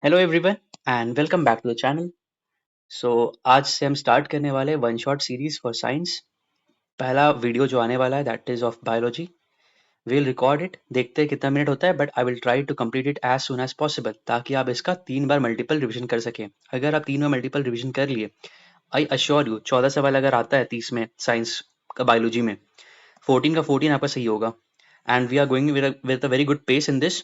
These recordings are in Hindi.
Hello everyone and welcome back to the channel. So आज से हम स्टार्ट करने वाले one shot series for science. पहला वीडियो जो आने वाला है that is of biology. Will record it, देखते हैं कितना मिनट होता है, but I will try to complete it as soon as possible ताकि आप इसका 3 बार मल्टीपल रिविजन कर सकें। अगर आप 3 बार मल्टीपल रिविजन कर लिए, आई अश्योर यू 14 सवाल अगर आता है 30 में साइंस का बायोलॉजी में, 14 का 14 आपका सही होगा। And we are going with a very good pace in this.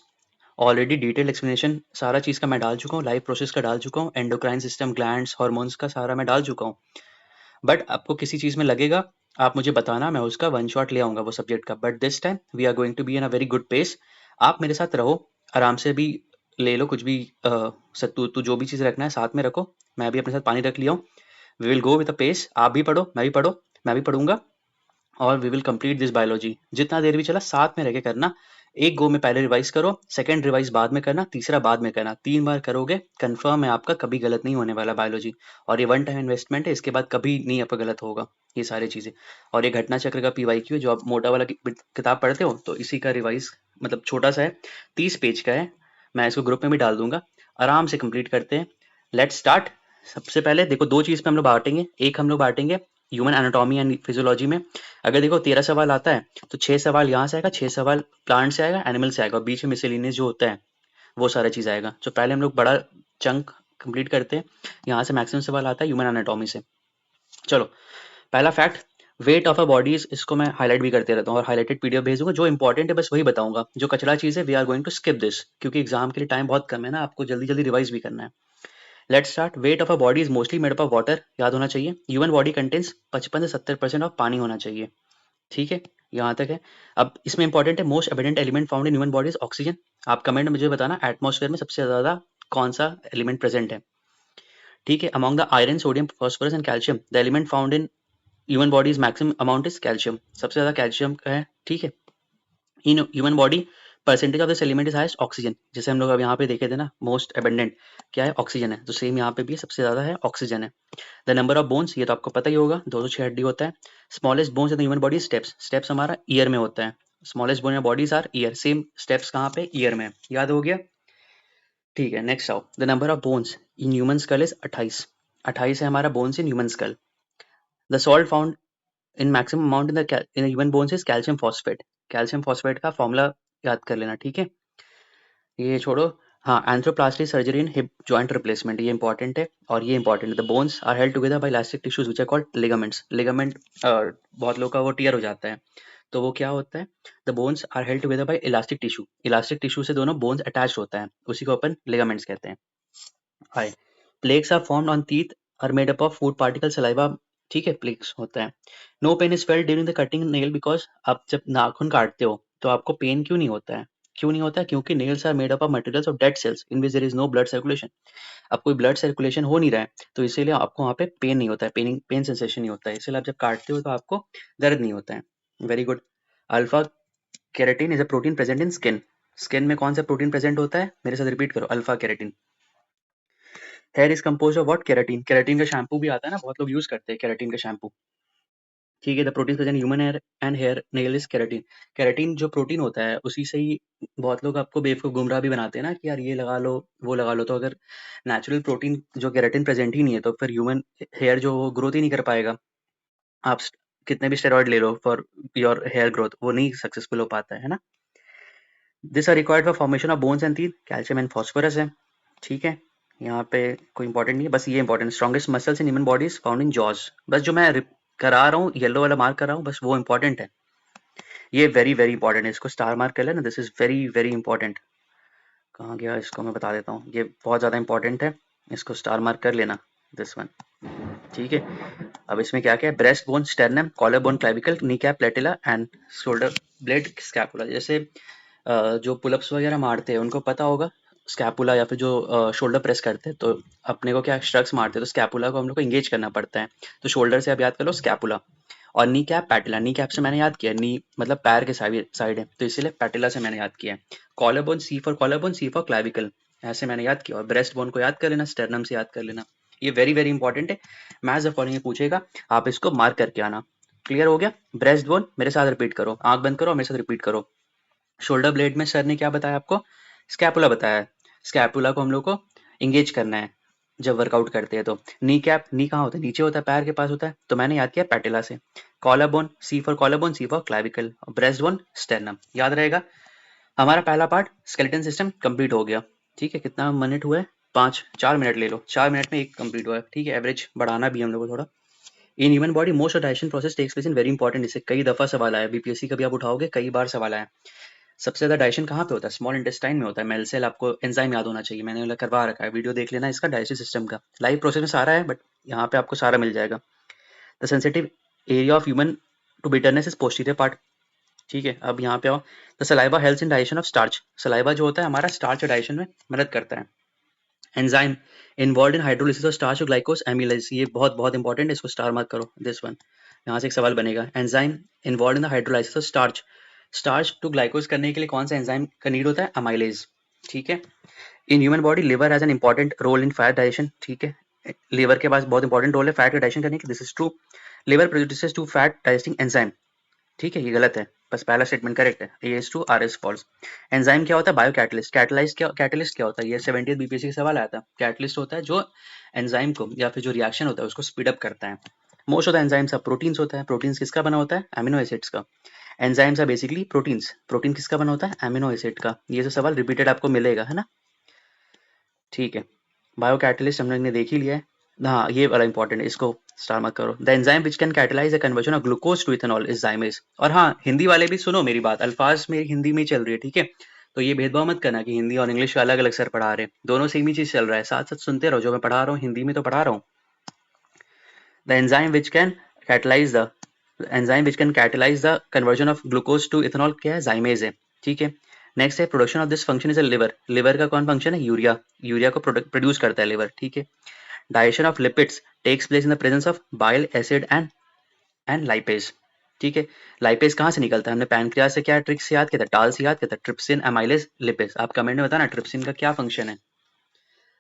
Already detail explanation सारा चीज़ का मैं डाल चुका हूँ, लाइव प्रोसेस का डाल चुका हूँ, एंडोक्राइन सिस्टम, ग्लैंड्स, हार्मोन्स का सारा मैं डाल चुका हूँ। बट आपको किसी चीज़ में लगेगा, आप मुझे बताना, मैं उसका वन शॉट ले आऊँगा वो सब्जेक्ट का। But this time we are going to be in a very good pace. आप मेरे साथ रहो, आराम से भी ले लो कुछ भी, सत्तू तू जो भी चीज़ रखना है साथ में रखो। मैं भी अपने साथ पानी रख लिया हूँ। We will go with a pace. आप भी पढ़ो, मैं भी पढ़ो, मैं भी पढ़ूंगा, और we will complete this biology. जितना देर भी चला साथ में रह के करना। एक गो में पहले रिवाइज करो, सेकंड रिवाइज बाद में करना, तीसरा बाद में करना। 3 बार करोगे कंफर्म है आपका कभी गलत नहीं होने वाला बायोलॉजी। और ये वन टाइम इन्वेस्टमेंट है, इसके बाद कभी नहीं आपका गलत होगा ये सारी चीज़ें। और ये घटना चक्र का पीवाईक्यू है जो आप मोटा वाला किताब पढ़ते हो, तो इसी का रिवाइज मतलब छोटा सा है, 30 पेज का है। मैं इसको ग्रुप में भी डाल दूंगा, आराम से कंप्लीट करते हैं। Let's start. सबसे पहले देखो, दो चीज़ पे हम लोग बांटेंगे। एक हम लोग बांटेंगे ह्यूमन एनाटॉमी एंड फिजियोलॉजी में। अगर देखो 13 सवाल आता है तो 6 सवाल यहाँ से आएगा, 6 सवाल प्लांट से आएगा, एनिमल से आएगा, और बीच में मिसलेनियस जो होता है वो सारा चीज़ आएगा। तो पहले हम लोग बड़ा चंक कंप्लीट करते हैं। यहाँ से मैक्सिमम सवाल आता है ह्यूमन एनाटॉमी से। चलो, पहला fact, weight of a bodies, इसको मैं हाईलाइट भी करते रहता हूँ और हाईलाइटेड पीडीएफ भेजूंगा। जो इंपॉर्टेंट है बस वही बताऊंगा, जो कचरा चीज़ है we are going to skip this, क्योंकि एग्जाम के लिए टाइम बहुत कम है ना, आपको जल्दी जल्दी रिवाइज भी करना है। Let's start. Weight of a body is mostly made up of water, याद होना चाहिए। ह्यूमन बॉडी कंटेन्स 55 से 70% ऑफ पानी होना चाहिए, ठीक है, यहाँ तक है। अब इसमें इंपॉर्टेंट है, most abundant element found in human body is oxygen. आप कमेंट में मुझे बताना एटमॉस्फेयर में सबसे ज्यादा कौन सा एलिमेंट प्रेजेंट है, ठीक है। Among the iron, sodium, phosphorus and calcium, the element found in human body is maximum amount is calcium, सबसे ज्यादा कैल्शियम का है, ठीक है। In human body percentage of this element is highest oxygen, जैसे हम लोग अब यहाँ पे देखे थे ना, मोस्ट एबेंडेंट क्या है, ऑक्सीजन है। तो सेम यहाँ पे भी सबसे ज्यादा है ऑक्सीजन है। द नंबर ऑफ बोन्स, ये तो आपको पता ही होगा, 206 हड्डी होता है। Smallest bones in the human body, stapes, stapes हमारा ईयर में होता है। Smallest bone in bodies are ear, same stapes कहाँ पे, ईयर में, याद हो गया, ठीक है। नेक्स्ट आओ, the number of bones in human skull is 28, 28 है हमारा bones in human skull. The salt found in maximum amount in human bones is calcium phosphate, calcium phosphate का फॉर्मूला याद कर लेना, ठीक है। ये छोड़ो। हाँ, arthroplasty surgery in hip joint replacement, ये इंपॉर्टेंट है और ये इंपॉर्टेंट है। The bones are held together by elastic tissues which are called ligaments, ligament बहुत लोग का वो टीयर हो जाता है, तो वो क्या होता है, the bones are held together by elastic tissue, elastic tissue से दोनों बोन्स अटैच होता है, उसी को अपन लिगामेंट्स कहते हैं। हाय, plaques are formed on teeth, are made up of food particle saliva, ठीक है, प्लेक्स होता है। No pain is felt during the cutting nail, because आप जब नाखून काटते हो तो आपको पेन क्यों नहीं होता है, क्यों नहीं होता है, क्योंकि nails are made up of materials of dead cells in which there is no blood circulation. अब कोई ब्लड सर्कुलेशन हो नहीं रहा है, तो इसीलिए आपको वहाँ पे पेन नहीं होता है, पेन सेंसेशन नहीं होता है, इसलिए आप जब काटते हो तो आपको दर्द नहीं होता है। Very good. Alpha keratin is a protein present in skin, skin में कौन सा प्रोटीन प्रेजेंट होता है, मेरे साथ रिपीट करो, alpha keratin. Here is compose of what, keratin, keratin का शैम्पू भी आता है ना, बहुत लोग यूज करते हैं केराटिन का शैम्पू, ठीक है। The protein present human hair and hair nail is keratin, keratin जो प्रोटीन होता है उसी से ही बहुत लोग आपको बेवकूफ गुमराह भी बनाते हैं ना कि यार ये लगा लो वो लगा लो, तो अगर नेचुरल प्रोटीन जो केराटिन प्रेजेंट ही नहीं है तो फिर ह्यूमन हेयर जो ग्रोथ ही नहीं कर पाएगा। आप कितने भी स्टेरॉइड ले लो फॉर योर हेयर ग्रोथ, वो नहीं सक्सेसफुल हो पाता है ना। This are required for formation of bones and teeth, calcium and phosphorus है, ठीक है। यहाँ पे कोई इंपॉर्टेंट नहीं है, बस ये important, strongest muscles in human bodies found in jaws, बस जो मैं करा रहा हूँ येलो वाला मार्क कर रहा हूँ, बस वो इंपॉर्टेंट है। ये वेरी वेरी इंपॉर्टेंट है, इसको स्टार मार्क कर लेना, this is very very important. कहाँ गया, इसको मैं बता देता हूँ, ये बहुत ज़्यादा इंपॉर्टेंट है, इसको स्टार मार्क कर लेना, दिस वन, ठीक है। अब इसमें क्या क्या है, breast bone, sternum, collar bone, clavicle, knee cap, patella and shoulder blade, scapula. जैसे जो पुलअप्स वगैरह मारते हैं उनको पता होगा, स्कैपुला या फिर जो शोल्डर प्रेस करते हैं तो अपने को क्या स्ट्रक्स मारते हैं, तो स्कैपुला को हम लोग को इंगेज करना पड़ता है, तो शोल्डर से आप याद कर लो स्कैपुला। और नी कैप, पैटिला, नी कैप से मैंने याद किया, नी मतलब पैर के साइड है, तो इसीलिए पैटिला से मैंने याद किया है। Collar bone, C for collar bone, C for clavicle, ऐसे मैंने याद किया। और ब्रेस्ट बोन को याद कर लेना, स्टर्नम से याद कर लेना, ये वेरी वेरी इंपॉर्टेंट है। मैथ्स द फॉलोइंग पूछेगा, आप इसको मार्क करके आना। क्लियर हो गया। ब्रेस्ट बोन मेरे साथ रिपीट करो, आंख बंद करो और मेरे साथ रिपीट करो। शोल्डर ब्लेड में सर ने क्या बताया आपको, स्कैपुला बताया है। स्कैपुला को हम लोग को इंगेज करना है जब वर्कआउट करते हैं तो। नी कैप, नी कहाँ होता है, नीचे होता है, पैर के पास होता है, तो मैंने याद किया पैटेला से। Collar bone, C for collar bone, C for clavicle. Breast bone, sternum, याद रहेगा। हमारा पहला पार्ट स्केलेटन सिस्टम कंप्लीट हो गया। ठीक है, कितना मिनट हुआ है, 4 मिनट ले लो, 4 मिनट में एक कंप्लीट हुआ है। ठीक है, एवरेज बढ़ाना भी हम लोग को थोड़ा। In human body most of digestion process takes place in very important, इससे कई दफा सवाल आया, बीपीएससी का भी आप उठाओगे, कई बार सवाल आया। सबसे ज्यादा डाइजेशन कहाँ पे होता है, स्मॉल इंटेस्टाइन में होता है। मेल सेल, आपको एंजाइम याद होना चाहिए, मैंने करवा रखा है, वीडियो देख लेना इसका, डाइजेस्टिव सिस्टम का लाइव प्रोसेस में सारा है, बट यहाँ पे आपको सारा मिल जाएगा। The sensitive area of human to bitterness is posterior part. ठीक है, अब यहाँ पे आओ। The saliva helps in digestion of starch. Saliva जो होता है हमारा स्टार्च डाइजेशन में मदद करता है। Enzyme involve in hydrolysis of starch glycose amylase, ये बहुत बहुत इंपॉर्टेंट है, इसको स्टार मार्क करो, दिस वन, यहाँ से एक सवाल बनेगा। Enzyme involve in the hydrolysis of starch, starch to glucose करने के लिए कौन सा एंजाइम का नीड होता है, अमाइलेज। ठीक है। In human body liver has an important role in fat digestion. ठीक है, लिवर के पास बहुत इंपॉर्टेंट रोल है फैट का डाइजेशन करने की, this is true. Liver produces two fat digesting enzyme. ठीक है, ये गलत है, बस पहला स्टेटमेंट करेक्ट है, A is true, R is false. Enzyme क्या होता है, बायो कैटलिस्ट। कैटलिस्ट क्या होता है, ये 70th बीपीएससी का सवाल आया था। कैटलिस्ट होता है जो एंजाइम को या फिर जो रिएक्शन होता है उसको स्पीड अप करता है। Most of the enzymes of proteins होता है, प्रोटीन्स किसका बना होता है, एमिनो एसिड्स का। Enzymes are basically proteins, protein किसका बना होता है, एमिनो एसिड का। ये जो सवाल रिपीटेड आपको मिलेगा, है ना। ठीक है, बायो कैटलिस्ट हम लोग ने देख ही लिया है। हाँ, ये वाला इंपॉर्टेंट है, इसको स्टार मार्क करो। The enzyme which can catalyse the conversion of glucose to ethanol is zymase. और हाँ, हिंदी वाले भी सुनो मेरी बात, अल्फाज मेरी हिंदी में ही चल रही है, ठीक है। तो ये भेदभाव मत करना कि हिंदी और इंग्लिश अलग अलग सर पढ़ा रहे हैं, दोनों सेम ही चीज चल रहा है, साथ साथ सुनते रहो, जो मैं पढ़ा रहा हूँ हिंदी में तो पढ़ा रहा हूँ। The enzyme which can catalyse the enzyme which can catalyse the conversion of glucose to ethanol क्या है, जाइमेज है। ठीक है। नेक्स्ट है production of this function is a liver. Liver का कौन फंक्शन है, यूरिया। यूरिया को प्रोड्यूस करता है लिवर। ठीक है। Digestion of lipids takes place in the presence of bile acid and lipase. ठीक है। लाइपेज कहाँ से निकलता है, हमने पैनक्रियाज से क्या ट्रिक से याद किया था, टाल से याद किया था, ट्रिप्सिन, अमाइलेज, लिपेज। आप कमेंट में बताना ट्रिप्सिन का क्या फंक्शन है।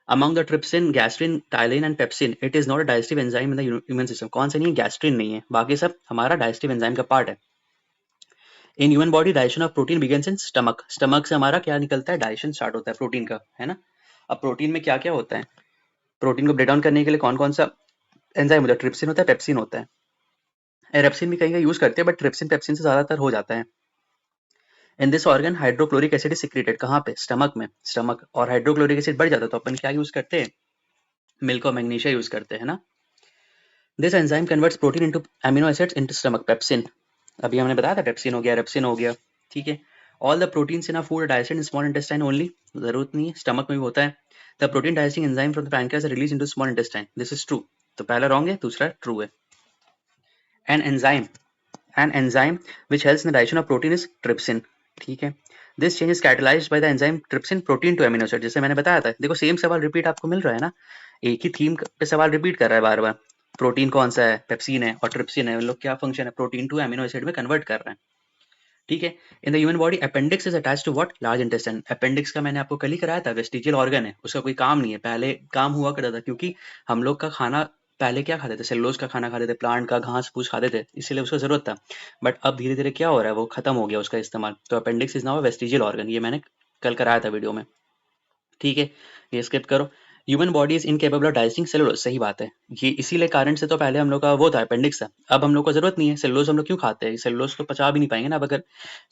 Among the trypsin, gastrin, ptyalin and pepsin, it is not a digestive enzyme in the human system. कौन से नहीं है, गैस्ट्रिन नहीं है, बाकी सब हमारा डाइजेस्टिव एंजाइम का पार्ट है। In human body digestion of protein begins in stomach. Stomach से हमारा क्या निकलता है, डाइजेशन स्टार्ट होता है प्रोटीन का, है ना। अब प्रोटीन में क्या क्या होता है, प्रोटीन को ब्रेक डाउन करने के लिए कौन कौन सा एंजाइम होता है, ट्रिप्सिन होता है, पेप्सिन होता है। एरेप्सिन भी कहीं का यूज करते हैं, बट ट्रिप्सिन पेप्सिन से ज्यादातर हो जाता है। In this organ hydrochloric acid is secreted, कहाँ पे, स्टमक में। स्टमक और हाइड्रोक्लोरिक एसिड बढ़ जाता है तो अपन क्या यूज करते हैं, मिल्क और मैग्नीशिया यूज करते हैं ना। This enzyme converts protein into amino acids into stomach, pepsin. अभी हमने बताया था पेप्सिन हो गया, रेप्सिन हो गया। ठीक है। All the proteins in a food digested in small intestine only, जरूरत नहीं है, स्टमक में भी होता है। The protein digesting enzyme from the pancreas release into small intestine, this is true. तो पहला रॉन्ग है, दूसरा ट्रू है। An enzyme which helps in the digestion of protein is trypsin। ठीक है। This change is catalysed bye the enzyme trypsin protein to amino acid, जैसे मैंने बताया था। देखो सेम सवाल रिपीट आपको मिल रहा है ना, एक ही थीम पे सवाल रिपीट कर रहा है बार बार। प्रोटीन कौन सा है, पेप्सिन है और ट्रिप्सिन है, उन लोग क्या फंक्शन है, प्रोटीन टू एमिनो एसिड में कन्वर्ट कर रहे हैं। ठीक है। In the human body appendix is attached to what, large intestine. Appendix का मैंने आपको कल ही कराया था, वेस्टिजियल ऑर्गन है, उसका कोई काम नहीं है, पहले काम हुआ करता था, क्योंकि हम लोग का खाना पहले क्या खाते थे, सेलुलोज का खाना खाते थे, प्लांट का घास फूस खाते थे, इसीलिए उसका जरूरत था। बट अब धीरे धीरे क्या हो रहा है, वो खत्म हो गया उसका इस्तेमाल, तो appendix is now vestigial organ, ये मैंने कल कराया था वीडियो में। ठीक है, ये स्किप करो। Human body is incapable of digesting cellulose, सही बात है, ये इसीलिए कारण से तो पहले हम लोग का वो था, अपेंडिक्स था। अब हम लोग को जरूरत नहीं है, सेलुलोज हम लोग क्यों खाते हैं, सेलुलोज तो पचा भी नहीं पाएंगे ना, अब अगर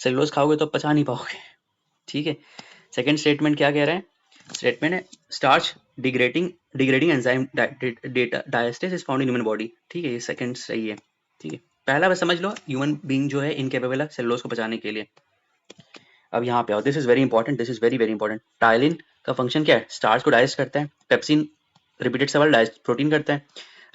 सेलुलोज खाओगे तो पचा नहीं पाओगे। ठीक है। सेकंड स्टेटमेंट क्या कह रहे हैं, स्टेटमेंट है starch degrading degrading enzyme data diastase is found in human body. ठीक है, ये सेकंड सही है। ठीक है, पहला बस समझ लो, ह्यूमन बीइंग जो है इनकेपेबल है सेलुलोज को बचाने के लिए। अब यहाँ पे आओ, this is very important, this is very very important. Ptyalin का फंक्शन क्या है, स्टार्च को डाइजेस्ट करता है। पेप्सिन रिपीटेड सवाल डाइजेस्ट प्रोटीन करता है।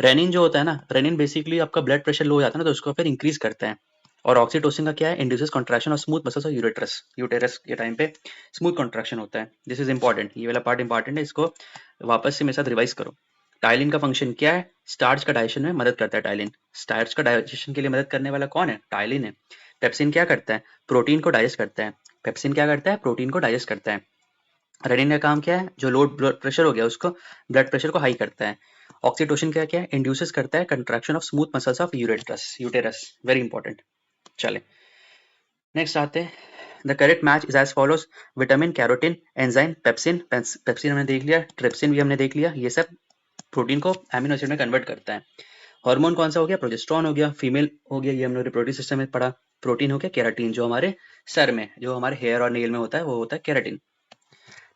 रेनिन जो होता है ना, रेनिन बेसिकली आपका ब्लड प्रेशर लो हो जाता है ना, तो उसको फिर इंक्रीज करता है। और ऑक्सीटोसिन का क्या है, induces contraction of smooth muscles of ureters, uterus के टाइम पे स्मूथ कॉन्ट्रैक्शन होता है। दिस इज इंपॉर्टेंट, ये वाला पार्ट इंपॉर्टेंट है, इसको वापस से मेरे साथ रिवाइज करो। टाइलिन का फंक्शन क्या है, स्टार्च का डाइजेशन में मदद करता है। टाइलिन स्टार्च का डाइजेशन के लिए मदद करने वाला कौन है, टाइलिन है। पेप्सिन क्या करता है, प्रोटीन को डाइजेस्ट करता है। पेप्सिन क्या करता है, प्रोटीन को डाइजेस्ट करता है। रेनिन का काम क्या है, जो लो ब्लड प्रेशर हो गया उसको ब्लड प्रेशर को हाई करता है। ऑक्सीटोसिन क्या है, इंड्यूसेस करता है contraction of smooth muscles of ureters, uterus, very important. चले नेक्स्ट आते हैं, the correct match is as follows, vitamin, carotene, enzyme, pepsin, pepsin हमने देख लिया, ट्रिप्सिन भी हमने देख लिया, ये सब प्रोटीन को एमिनो एसिड में कन्वर्ट करता है। हार्मोन कौन सा हो गया, प्रोजेस्टेरॉन हो गया, फीमेल हो गया, ये हमने रिप्रोडक्टिव सिस्टम में पढ़ा। प्रोटीन हो गया केराटिन, जो हमारे सर में, जो हमारे हेयर और नेल में होता है, वो होता है केराटिन।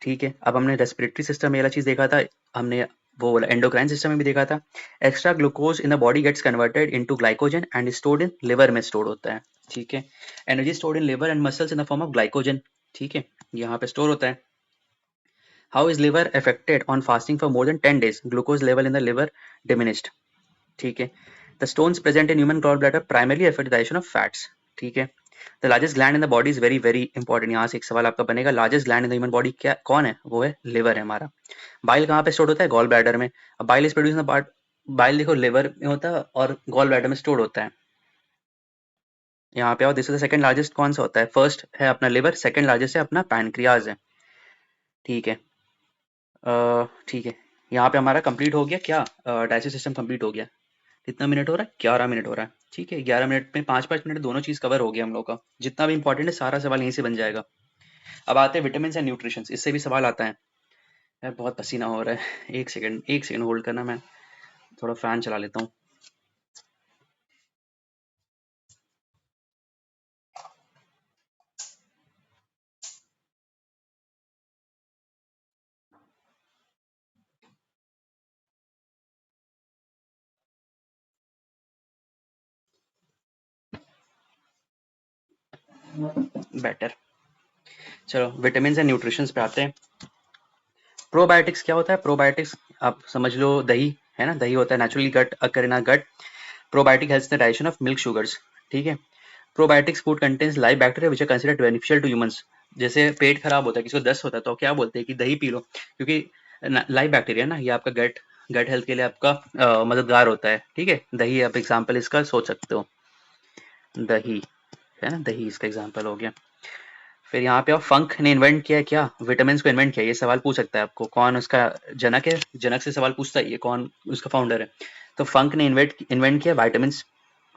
ठीक है, अब हमने रेस्पिरेटरी सिस्टम में वाला चीज देखा था, हमने वो वाला एंडोक्राइन सिस्टम में भी देखा था। Extra glucose in the body gets converted into glycogen and stored in liver में स्टोर होता है। ठीक है, energy stored in liver and muscles in the form of glycogen. ठीक है, यहाँ पे स्टोर होता है। How is liver affected on fasting for more than 10 days, glucose level in the liver diminished. ठीक है, the stones present in human gall bladder primarily affect the digestion of fats. ठीक है, the largest gland in the body is very very important, यहाँ से एक सवाल आपका बनेगा, largest gland in the human body क्या कौन है, वो है लिवर है हमारा। बाइल कहाँ पे स्टोर होता है, गॉल ब्लैडर में। अब bile is produce in the part, bile देखो लिवर में होता है और गॉल ब्लैडर में स्टोर होता है। यहाँ पे आओ, this is the second largest कौन सा होता है, फर्स्ट है अपना लिवर, सेकंड लार्जेस्ट है अपना पैनक्रियाज है। ठीक है, ठीक है, यहाँ पे हमारा कंप्लीट हो गया क्या, डाइजेस्टिव सिस्टम कंप्लीट हो गया। कितना मिनट हो रहा है, 11 मिनट हो रहा है। ठीक है, 11 मिनट में 5-5 मिनट दोनों चीज कवर हो गया हम लोग का, जितना भी इंपॉर्टेंट है सारा सवाल यहीं से बन जाएगा। अब आते हैं विटामिन एंड न्यूट्रिशन, इससे भी सवाल आता है। यार बहुत पसीना हो रहा है, एक सेकंड होल्ड करना, मैं थोड़ा फैन चला लेता हूँ। बेटर, चलो विटामिन एंड न्यूट्रिशन पे आते हैं। प्रोबायोटिक्स क्या होता है, प्रोबायोटिक्स आप समझ लो, दही है ना, दही होता है naturally gut occur in a gut. Probiotic helps the digestion of milk sugars. ठीक है, probiotics food contains live bacteria which are considered beneficial to humans. जैसे पेट खराब होता है, किसी को दस्त होता है, तो क्या बोलते हैं कि दही पी लो, क्योंकि लाइव बैक्टीरिया ना, ये आपका गट गट हेल्थ के लिए आपका मददगार होता है। ठीक है, दही आप एग्जाम्पल इसका सोच सकते हो, दही है ना, दही इसका एग्जाम्पल हो गया। फिर यहाँ पे आप फंक ने इन्वेंट किया है क्या, विटामिन को इन्वेंट किया, ये सवाल पूछ सकता है आपको, कौन उसका जनक है, जनक से सवाल पूछता है, ये कौन उसका फाउंडर है। तो फंक ने इन्वेंट किया वाइटामिन।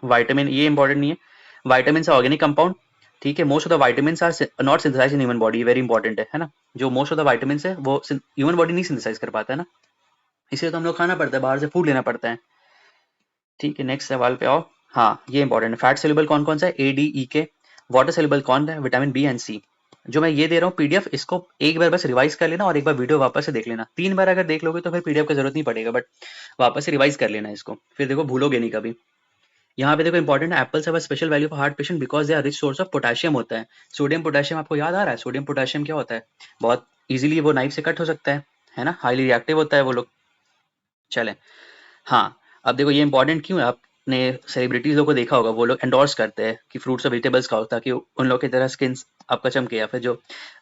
वाइटामिन ये इंपॉर्टेंट नहीं है, वाइटामिन ऑर्गेनिक कंपाउंड। ठीक है, most of the vitamin are not synthesize in human body, very important है ना, जो मोस्ट ऑफ द वाइटामिन है वो ह्यूमन बॉडी नहीं सिंथेसाइज कर पाता है ना, इसलिए तो हम लोग खाना पड़ता है, बाहर से फूड लेना पड़ता है। ठीक है, नेक्स्ट सवाल पे आओ। हाँ ये इंपॉर्टेंट है, फैट सोल्यूबल कौन कौन सा है, ए डी ई के। वाटर सोल्यूबल कौन है, विटामिन बी एंड सी। जो मैं ये दे रहा हूँ पीडीएफ, इसको एक बार बस रिवाइज कर लेना और एक बार वीडियो वापस से देख लेना, 3 बार अगर देख लोगे तो फिर पीडीएफ का जरूरत नहीं पड़ेगा, बट वापस से रिवाइज कर लेना इसको, फिर देखो भूलोगे नहीं कभी। यहाँ पे देखो इंपॉर्टेंट है, apples have a special value for heart patient because they are rich source of potassium होता है। सोडियम पोटेशियम आपको याद आ रहा है, सोडियम पोटेशियम क्या होता है, बहुत इजीली वो नाइफ से कट हो सकता है ना, हाईली रिएक्टिव होता है वो लोग। चले, हाँ, अब देखो ये इंपॉर्टेंट क्यों है, आपने सेलिब्रिटीज लोग को देखा होगा, वो लोग एंडोर्स करते हैं कि फ्रूट्स और वेजिटेबल्स खाओ, ताकि उन लोग की तरह स्किन आपका चमके, या फिर जो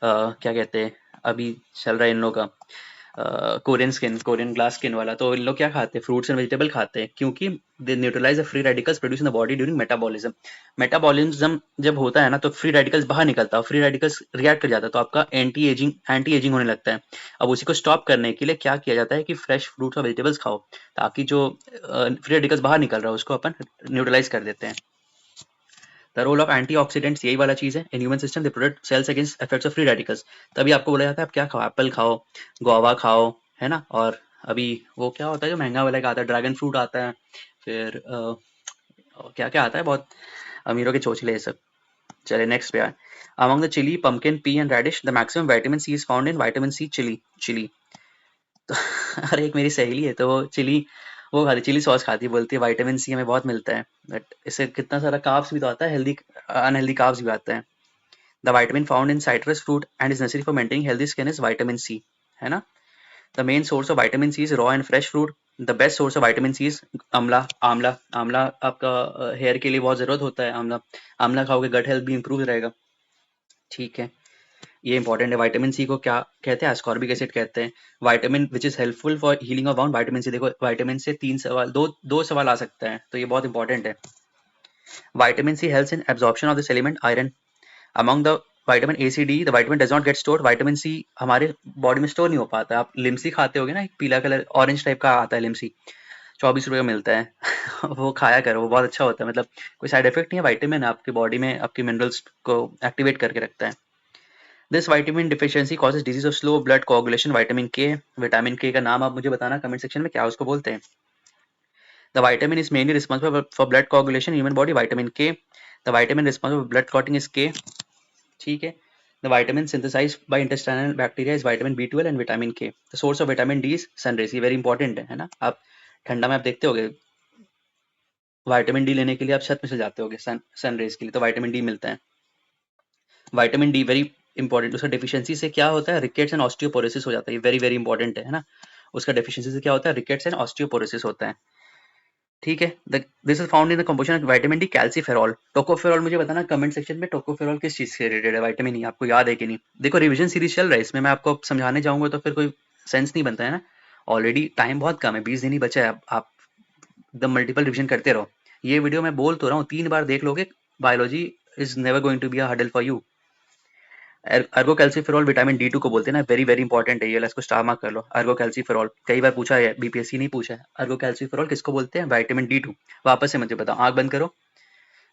क्या कहते हैं अभी चल रहा है इन लोग का Korean skin, Korean glass skin वाला, तो इन लोग क्या खाते हैं, फ्रूट्स एंड वेजिटेबल खाते हैं, क्योंकि they neutralize the free radicals produce in the body during metabolism. Metabolism जब होता है ना, तो फ्री रेडिकल्स बाहर निकलता है, फ्री रेडिकल्स रिएक्ट कर जाता है, तो आपका एंटी एजिंग होने लगता है। अब उसी को स्टॉप करने के लिए क्या किया जाता है कि फ्रेश फ्रूट्स और वेजिटेबल्स खाओ, ताकि जो फ्री रेडिकल्स बाहर निकल रहा है उसको अपन न्यूट्रलाइज कर देते हैं। द रोल ऑफ एंटीऑक्सीडेंट्स यही वाला चीज है, in human system they protect cells against effects of free radicals. तभी आपको बोला जाता है आप क्या खाओ, एप्पल खाओ, गुआवा खाओ, है ना, और अभी वो क्या होता है जो महंगा वाला का आता है, ड्रैगन फ्रूट आता है, फिर क्या क्या आता है, बहुत अमीरों के चोचले ये सब। चलिए नेक्स्ट पे आए, among the chilli, pumpkin, pea and radish the maximum vitamin C is found in vitamin C chilli. Chilli तो अरे एक मेरी सहेली है, तो वो चिली वो खाती, चिली सॉस खाती, बोलती है विटामिन सी हमें बहुत मिलता है, बट इससे कितना सारा कार्ब्स भी तो आता है, हेल्दी अनहेल्दी कार्ब्स भी आता है। The vitamin found in citrus fruit and is necessary for maintaining healthy skin is vitamin C, है ना। The main source of vitamin C is raw and fresh fruit. The best source of vitamin C is amla. Amla आंवला आपका हेयर के लिए बहुत जरूरत होता है, आंवला आंवला खाओगे गट हेल्थ भी इंप्रूव रहेगा। ठीक है, ये इंपॉर्टेंट है, विटामिन सी को क्या कहते हैं, एस्कॉर्बिक एसिड कहते हैं। Vitamin which is helpful for healing of wound, vitamin C, देखो विटामिन से 3 सवाल, दो सवाल आ सकता है, तो ये बहुत इंपॉर्टेंट है। Vitamin C helps in absorption of this element iron. Among the vitamin A C D the vitamin does not get stored, vitamin C हमारे बॉडी में स्टोर नहीं हो पाता। आप लिम्सी खाते होगे ना, एक पीला कलर ऑरेंज टाइप का आता है लिम्सी, ₹24 मिलता है वो खाया करो, वो बहुत अच्छा होता है, मतलब कोई साइड इफेक्ट नहीं है, विटामिन आपकी बॉडी में आपकी मिनरल्स को एक्टिवेट करके रखता है। This vitamin deficiency causes disease of slow blood coagulation. Vitamin के का नाम आप मुझे बताना कमेंट सेक्शन में, क्या उसको बोलते हैं। The vitamin is mainly responsible for blood coagulation human body. Vitamin K, the vitamin responsible for blood clotting is K, ठीक है। The vitamin synthesized by intestinal bacteria is vitamin B12 and vitamin K. The source of vitamin D is sunrays, ये वेरी इंपॉर्टेंट है ना। आप ठंडा में आप देखते होगे विटामिन डी लेने के लिए आप छत में चले जाते होगे सनरेज के लिए, तो विटामिन डी मिलता है। विटामिन डी वेरी इंपॉर्टेंट, उसका डेफिशिएंसी से क्या होता है, रिकेट्स एंड ऑस्टियोपोरोसिस हो जाता है, ये वेरी वेरी इंपॉर्टेंट है ना। उसका डेफिशिएंसी से क्या होता है, रिकेट्स एंड ऑस्टियोपोरोसिस होता है, ठीक है। This is found in the composition of vitamin D calciferol. Tocopherol मुझे बताना कमेंट सेक्शन में, टोकोफेरॉल किस चीज से रिलेटेड है, विटामिन ई आपको याद है कि नहीं। देखो रिवीजन सीरीज चल रहा है, इसमें मैं आपको समझाने जाऊंगा तो फिर कोई सेंस नहीं बनता है ना। ऑलरेडी टाइम बहुत कम है, 20 दिन ही बचा है, आप एकदम मल्टीपल रिवीजन करते रहो। ये वीडियो मैं बोल तो रहा हूँ, 3 बार देख लोगे, biology is never going to be a hurdle for you. Ergocalciferol vitamin D2 को बोलते हैं ना, वेरी वेरी इंपॉर्टेंट है ये, इसको स्टार मार्क कर लो। अर्गोकैल्सिफेरॉल कई बार पूछा है, बीपीएससी नहीं पूछा है। अर्गोकैल्सिफेरॉल किसको बोलते हैं, विटामिन D2। वापस से मुझे बताओ, आंख बंद करो,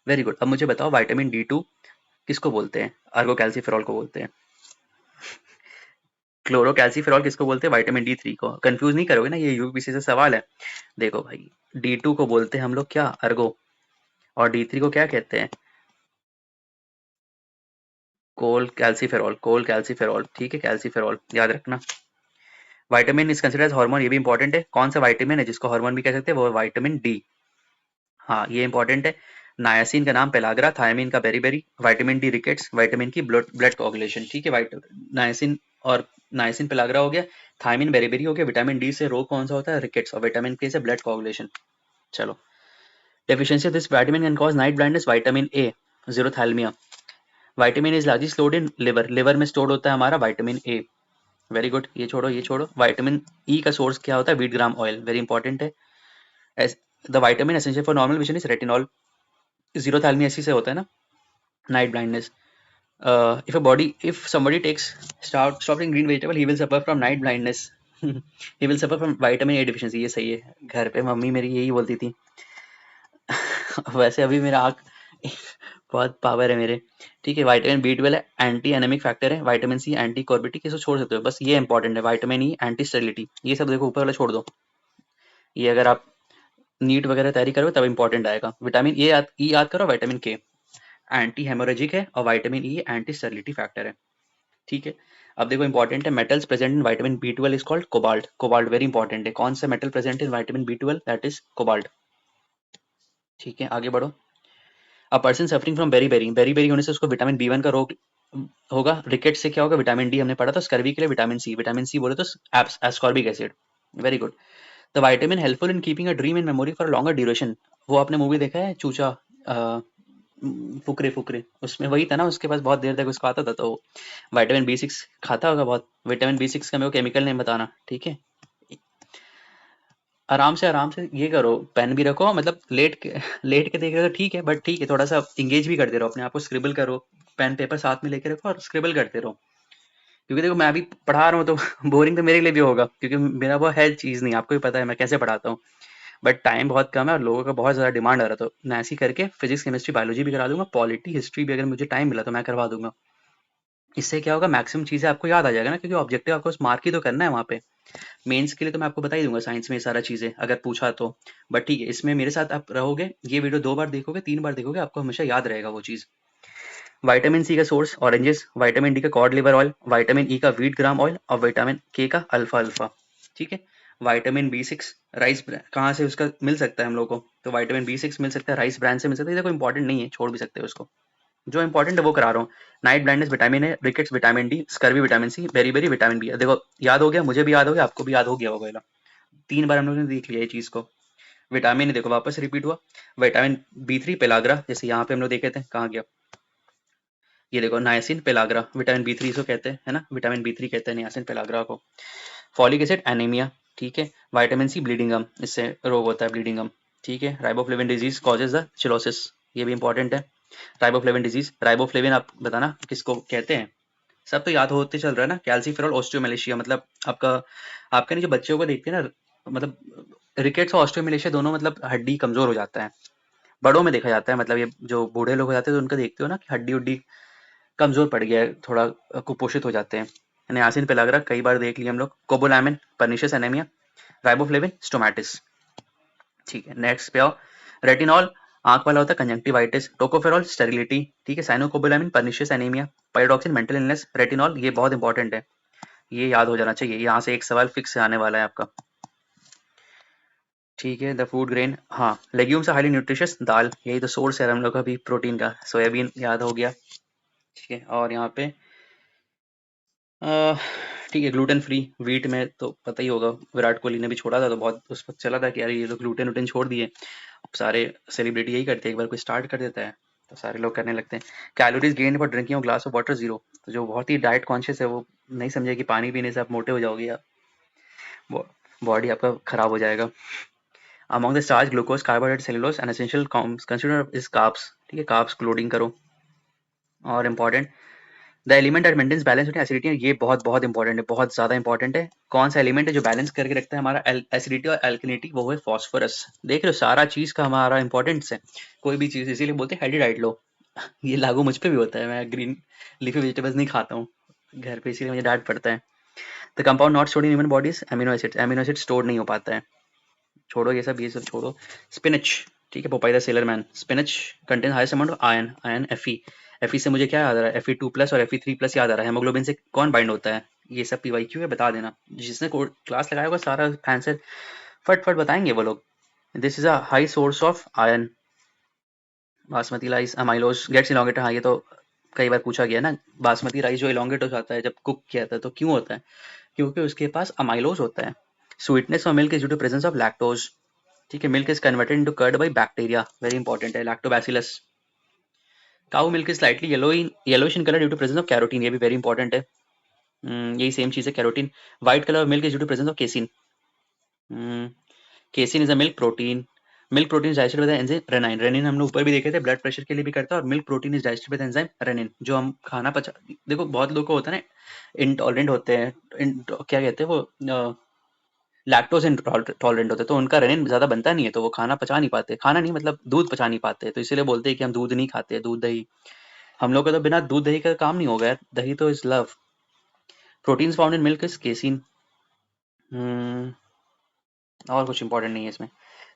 वेरी गुड। अब मुझे बताओ विटामिन D2 किसको बोलते हैं, अर्गोकैल्सिफेरॉल को बोलते हैं। क्लोरोकैल्सिफेरॉल किसको बोलते हैं, विटामिन D3 को। कंफ्यूज नहीं करोगे ना, ये यूपीएससी से सवाल है। देखो भाई, D2 को बोलते हैं हम लोग क्या, अर्गो, और D3 को क्या कहते हैं, कोल कैल्सिफेरॉल, ठीक है, कैल्सिफेरॉल याद रखना। Vitamin is considered as hormone, ये भी इंपॉर्टेंट है। कौन सा विटामिन है जिसको हार्मोन भी कह सकते हैं, वो विटामिन डी। हाँ ये इंपॉर्टेंट है। नायासिन का नाम पेलाग्रा, थायमिन का beriberi, vitamin D rickets, vitamin की ब्लड कोगुलेशन, ठीक है। नायासिन और नायासिन पेलाग्रा हो गया, थायमिन बेरीबेरी हो गया। विटामिन डी से रोग कौन सा होता है, रिकेट्स, और विटामिन के से ब्लड कोगुलेशन। चलो, deficiency of this vitamin can cause night blindness. Vitamin A, xerophthalmia. Vitamin is largely stored in liver, liver में स्टोर्ड होता है हमारा विटामिन ए, वेरी गुड। ये छोड़ो ये छोड़ो। विटामिन ई का सोर्स क्या होता है, wheat germ oil, very important है। The vitamin essential for normal vision is retinol, xerophthalmiasis से होता है ना, night blindness. If somebody takes stop stopping green vegetable, he will suffer from night blindness. He will suffer from vitamin A deficiency, ये सही है। घर पे मम्मी मेरी यही बोलती थी। वैसे अभी मेरा आँख बहुत पावर है मेरे, ठीक है। विटामिन B12 है, एंटी एनेमिक फैक्टर है। विटामिन सी एंटी कॉर्बिटिक, इसको छोड़ सकते हो, बस ये इंपॉर्टेंट है। विटामिन ई एंटी स्टेरिलिटी, ये सब देखो ऊपर वाला छोड़ दो, ये अगर आप नीट वगैरह तैयारी करोगे तब इंपॉर्टेंट आएगा। विटामिन ई याद करो, विटामिन के एंटी हेमोरेजिक है, और vitamin E anti sterility factor है, ठीक है। अब देखो इंपॉर्टेंट है, metals present in vitamin B12 is called cobalt. Cobalt very important है, कौन सा metal present in vitamin B12, that is cobalt, ठीक है। आगे बढ़ो। A person suffering from beriberi होने से उसको विटामिन B1 का रोग होगा। रिकेट से क्या होगा, विटामिन डी हमने पढ़ा था। स्कर्वी के लिए विटामिन सी बोले तो ascorbic acid, very good. The vitamin helpful in keeping a dream in memory for longer duration. वो आपने मूवी देखा है चूचा, फुकरे फुकरे, उसमें वही था ना, उसके पास बहुत देर तक उसको आता था, तो विटामिन B6 खाता होगा बहुत। विटामिन B6 का मेरे को केमिकल नेम बताना, ठीक है। आराम से ये करो, पेन भी रखो, मतलब लेट के देख रहे हो तो ठीक है, बट ठीक है, थोड़ा सा इंगेज भी करते रहो अपने आप को, स्क्रिबल करो, पेन पेपर साथ में लेके रखो और स्क्रिबल करते रहो। क्योंकि देखो मैं अभी पढ़ा रहा हूँ तो बोरिंग तो मेरे लिए भी होगा, क्योंकि मेरा वो है चीज़ नहीं, आपको भी पता है मैं कैसे पढ़ाता हूँ। बट टाइम बहुत कम है और लोगों का बहुत ज़्यादा डिमांड आ रहा, तो मैं ऐसे ही करके फिजिक्स केमिस्ट्री बायोलॉजी भी करा दूंगा, पॉलिटी हिस्ट्री भी अगर मुझे टाइम मिला तो मैं करवा दूंगा। इससे क्या होगा, मैक्सिमम चीज़ें आपको याद आ जाएगा ना, क्योंकि ऑब्जेक्टिव आपको मार्क ही तो करना है वहाँ पे। मेंस के लिए तो मैं आपको बता ही दूंगा साइंस में ये सारा चीज़ें अगर पूछा तो। बट ठीक है, इसमें मेरे साथ आप रहोगे, ये वीडियो 2 बार देखोगे, 3 बार देखोगे, आपको हमेशा याद रहेगा वो चीज़। विटामिन सी का सोर्स ऑरेंजेस, विटामिन डी का cod liver oil, vitamin E का व्हीट ग्राम ऑयल, और विटामिन के का अल्फा अल्फा, ठीक है। विटामिन B6 राइस कहाँ से उसका मिल सकता है हम लोग को, तो विटामिन B6 मिल सकता है राइस ब्रांड से मिल सकता है। देखो इंपॉर्टेंट नहीं है, छोड़ भी सकते हो उसको, जो इंपॉर्टेंट है वो करा रहा हूँ। नाइट ब्लाइंडनेस विटामिन है, rickets vitamin D, scurvy vitamin C, beriberi vitamin B. देखो याद हो गया, मुझे भी याद हो गया, आपको भी याद हो गया होगा, 3 बार हम लोग ने देख लिया ये चीज को। विटामिन देखो वापस रिपीट हुआ, विटामिन B3 पेलाग्रा, जैसे यहाँ पे हम लोग देखे थे, कहाँ गया, ये देखो नायसिन पेलाग्रा, विटामिन B3 इसको कहते हैं, है ना, विटामिन B3 कहते हैं नायसिन पेलाग्रा को। फॉलिक एसिड एनीमिया, ठीक है। विटामिन सी ब्लीडिंग गम, इससे रोग होता है ब्लीडिंग गम, ठीक है। Riboflavin disease causes the cheilosis, ये भी इंपॉर्टेंट है। राइबोफ्लेविन डिजीज, राइबोफ्लेविन आप बताना किसको कहते हैं, सब तो याद होते चल रहा है ना। कैल्सीफेरॉल ओस्टियोमेलेशिया, मतलब आपका आपके नहीं, जो बच्चों को देखते हैं ना, मतलब रिकेट्स और ऑस्टियोमेलेशिया दोनों मतलब हड्डी कमजोर हो जाता है, बड़ों में देखा जाता है। मतलब ये जो बूढ़े लोग हो जाते हैं तो उनका देखते हो ना कि हड्डी उड्डी कमजोर पड़ गया है, थोड़ा कुपोषित हो जाते हैं। नियासिन पेलाग्रा कई बार देख लिया हम लोग, कोबोलामिन पर्निशियस एनीमिया, राइबोफ्लेविन स्टोमैटिस। ठीक है, नेक्स्ट पे आओ। रेटिनॉल आंख वाला होता है कंजंक्टिवाइटिस, टोकोफेरॉल स्टेरिलिटी, ठीक है, cyanocobalamin pernicious anaemia, pyridoxine mental illness, retinol ये बहुत इंपॉर्टेंट है, ये याद हो जाना चाहिए, यहाँ से एक सवाल फिक्स आने वाला है आपका। ठीक है, द फूड ग्रेन, हाँ लेग्यूम्स हाईली न्यूट्रिशियस, दाल यही तो सोर्स है हम लोग का भी प्रोटीन का, सोयाबीन याद हो गया। ठीक है, और यहाँ पे ठीक है, ग्लूटेन फ्री व्हीट में तो पता ही होगा, विराट कोहली ने भी छोड़ा था तो बहुत उस वक्त चला था कि यार ये तो ग्लूटेन वूटेन छोड़ दिए। अब सारे सेलिब्रिटी यही करते हैं, एक बार कोई स्टार्ट कर देता है तो सारे लोग करने लगते हैं। Calories gain for drinking glass of water zero, तो जो बहुत ही डाइट कॉन्शियस है वो नहीं समझे कि पानी पीने से आप मोटे हो जाओगे या बॉडी आपका खराब हो जाएगा। Among the starch glucose carbohydrate cellulose and essential consider is carbs, ठीक है, कार्ब्स लोडिंग करो। और important, the element that maintains balance between acidity, ये बहुत बहुत इंपॉर्टेंट है, बहुत ज्यादा इंपॉर्टेंट है। कौन सा एलिमेंट है जो बैलेंस करके रखता है हमारा एसिडिटी और एल्कनिटी, वो है फॉस्फोरस। देख लो सारा चीज का हमारा इंपॉर्टेंस है, कोई भी चीज, इसीलिए बोलते हैं हेल्दी डाइट लो। ये लागू मुझ पे भी होता है, मैं ग्रीन लीफी वेजिटेबल्स नहीं खाता हूँ घर पे, इसीलिए मुझे डांट पड़ता है। The compound not stored in human bodies, amino acid store नहीं हो पाता है। छोड़ो ये सब छोड़ो। स्पिनच, ठीक है, Popeye the sailor man, spinach contain highest amount of iron, iron Fe। Fe से मुझे क्या याद आ रहा है, Fe2+ और Fe3+ याद आ रहा है। हेमोग्लोबिन से कौन बाइंड होता है, ये सब PYQ है, बता देना, जिसने क्लास लगाया होगा सारा आंसर फट फट बताएंगे वो लोग। This is a high source of iron. Basmati rice amylose gets elongated, हाँ ये तो कई बार पूछा गया ना, बासमती राइस जो इलोंगेट हो जाता है जब कुक किया जाता है तो क्यों होता है, क्योंकि उसके पास अमाइलोज होता है। स्वीटनेस और milk is due to presence of lactose, ठीक है, milk is converted into curd by bacteria, very important है, lactobacillus. Cow milk is slightly yellowish in colour due to presence of carotene, ये भी वेरी इंपॉर्टेंट है। यही सेम चीज है carotene. White colour milk is due to presence of casein. Casein is a milk protein, milk protein is digested by the enzyme renin, renin हम लोग ऊपर भी देखे थे, ब्लड प्रेशर के लिए भी करता है, और milk protein is digested by the enzyme rennin, जो हम खाना पचा, देखो बहुत लोग को होता है ना इंटॉलरेंट होते हैं, क्या कहते हैं वो, लैक्टोज इंटॉलरेंट होते हैं, तो उनका रेनिन ज्यादा बनता नहीं है, तो वो खाना पचा नहीं पाते, खाना नहीं मतलब दूध पचा नहीं पाते, तो इसीलिए बोलते हैं कि हम दूध नहीं खाते, दूध दही। हम लोग का तो बिना दूध दही का काम नहीं होगा यार, दही तो is love. Proteins found in milk is casein. और कुछ इंपॉर्टेंट नहीं है इसमें,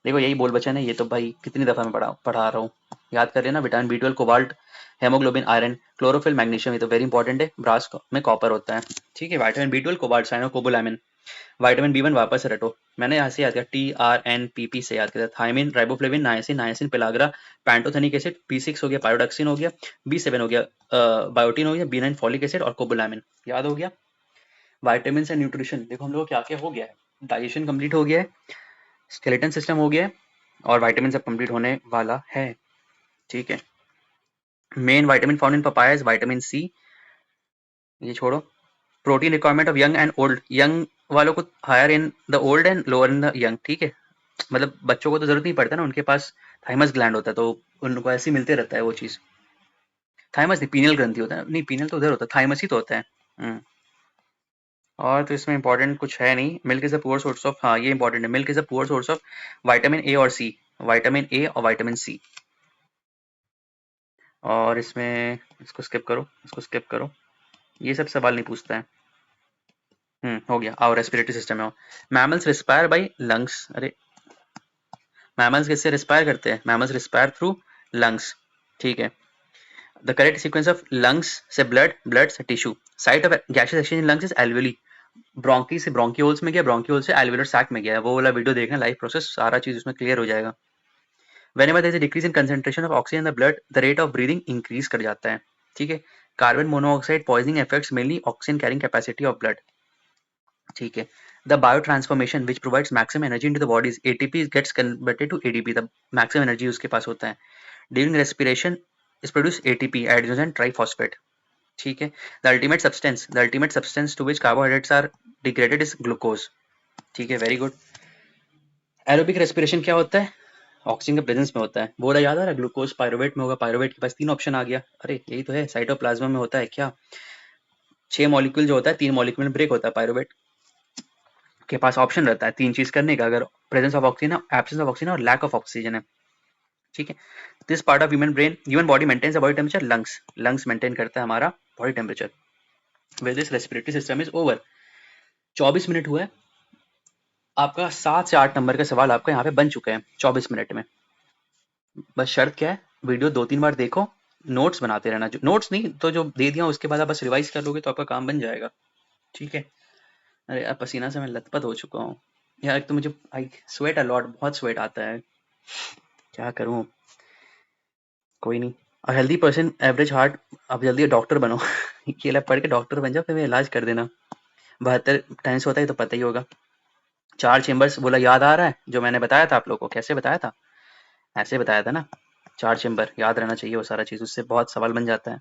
देखो यही बोल बचन है, ये तो भाई कितनी दफा मैं पढ़ा रहा हूँ, याद कर लेना। Vitamin B12 cobalt, haemoglobin iron, chlorophyll magnesium, ये तो वेरी इंपॉर्टेंट है, ब्रास में कॉपर होता है। ठीक है, vitamin B12 cobalt, साइनोकोबोलामिन, vitamin B1 वापस से रटो, मैंने यहाँ से याद किया TRNPP से याद किया, thiamine, riboflavin, niacin, niacin pellagra, pantothenic acid, B6 हो गया, पायरोडक्सिन हो गया, B7 हो गया, बायोटिन हो गया, B9 फॉलिक एसिड और कोबोलामिन, याद हो गया। विटामिन एंड न्यूट्रिशन, देखो हम लोग क्या क्या हो गया है, डाइजेशन कंप्लीट हो गया है, स्केलेटन सिस्टम हो गया है, और विटामिन सब कंप्लीट होने वाला है। ठीक है, main vitamin found in papaya is vitamin C, ये छोड़ो। Protein requirement of young and old, young वालों को higher in the old and lower in the young, ठीक है, मतलब बच्चों को तो जरूरत नहीं पड़ता ना, उनके पास थाइमस ग्लैंड होता है तो उनको ऐसे ही मिलते रहता है वो चीज। थाइमस नहीं, पीनियल ग्रंथि होता है, नहीं पीनियल तो उधर होता है, थाइमस ही तो होता है। और तो इसमें इंपॉर्टेंट कुछ है नहीं। Milk is a poor source of, हाँ ये इंपॉर्टेंट है, milk is a poor source of vitamin A और C, विटामिन A और विटामिन C। और इसमें इसको स्किप करो, इसको स्किप करो, ये सब सवाल नहीं पूछता है। हो गया, और रेस्पिरेटरी सिस्टम है। मैमल्स रिस्पायर बाय लंग्स, अरे मैमल्स किससे रिस्पायर करते हैं, मैमल्स रिस्पायर थ्रू लंग्स, ठीक है। The correct sequence of lungs से ब्लड, ब्लड से tissue, site of gaseous exchange in lungs is alveoli, bronchi से ब्रोंकियोल्स में गया, ब्रोंकियोल से एल्वियोलर सैक में गया, वो वाला वीडियो देखना, लाइव प्रोसेस सारा चीज उसमें क्लियर हो जाएगा। Whenever there is a decrease in concentration of oxygen in the blood, the rate of breathing increase कर जाता है, ठीक है। Carbon monoxide poisoning affects mainly oxygen carrying capacity of blood, ठीक है। The biotransformation which provides maximum energy into the bodies, ATP gets converted to ADP, the maximum energy उसके पास होता है। During respiration is produced ATP, adenosine triphosphate, ठीक है। The ultimate substance to which carbohydrates are degraded is glucose, ठीक है, वेरी गुड। एरोबिक रेस्पिरेशन क्या होता है, ऑक्सीजन के प्रेजेंस में होता है, बोला याद आ रहा है, ग्लूकोज पायरुवेट में होगा, पायरुवेट के पास 3 ऑप्शन आ गया, अरे यही तो है, साइटोप्लाज्मा में होता है क्या, 6 मॉलिक्यूल जो होता है 3 मॉलिक्यूल में ब्रेक होता है पायरुवेट। के पास ऑप्शन रहता है 3 चीज करने का, अगर presence of oxygen, absence of oxygen और लैक ऑफ ऑक्सीजन है, ठीक है। This part of human body maintains the body temperature, lungs maintain करता है हमारा body temperature. With this respiratory system is over. 24 minute हुआ है आपका, 7 से 8 नंबर का सवाल आपका यहाँ पे बन चुका है 24 मिनट में। बस शर्त क्या है, वीडियो 2-3 बार देखो, नोट्स बनाते रहना, जो नोट्स नहीं तो जो दे दिया उसके बाद आप बस रिवाइज कर लोगे तो आपका काम बन जाएगा, ठीक है। अरे यार पसीना से मैं लथपथ हो चुका हूँ यार, एक तो मुझे आई स्वेट अ लॉट, बहुत स्वेट आता है, क्या करूँ, कोई नहीं। A healthy person average heart, अब जल्दी डॉक्टर बनो ये लब पढ़ के डॉक्टर बन जाओ, फिर मेरा इलाज कर देना। 72 टाइम्स होता है तो पता ही होगा। 4 चेंबर्स बोला, याद आ रहा है जो मैंने बताया था आप लोगों को, कैसे बताया था, ऐसे बताया था ना, 4 चेंबर याद रहना चाहिए वो सारा चीज, उससे बहुत सवाल बन जाता है।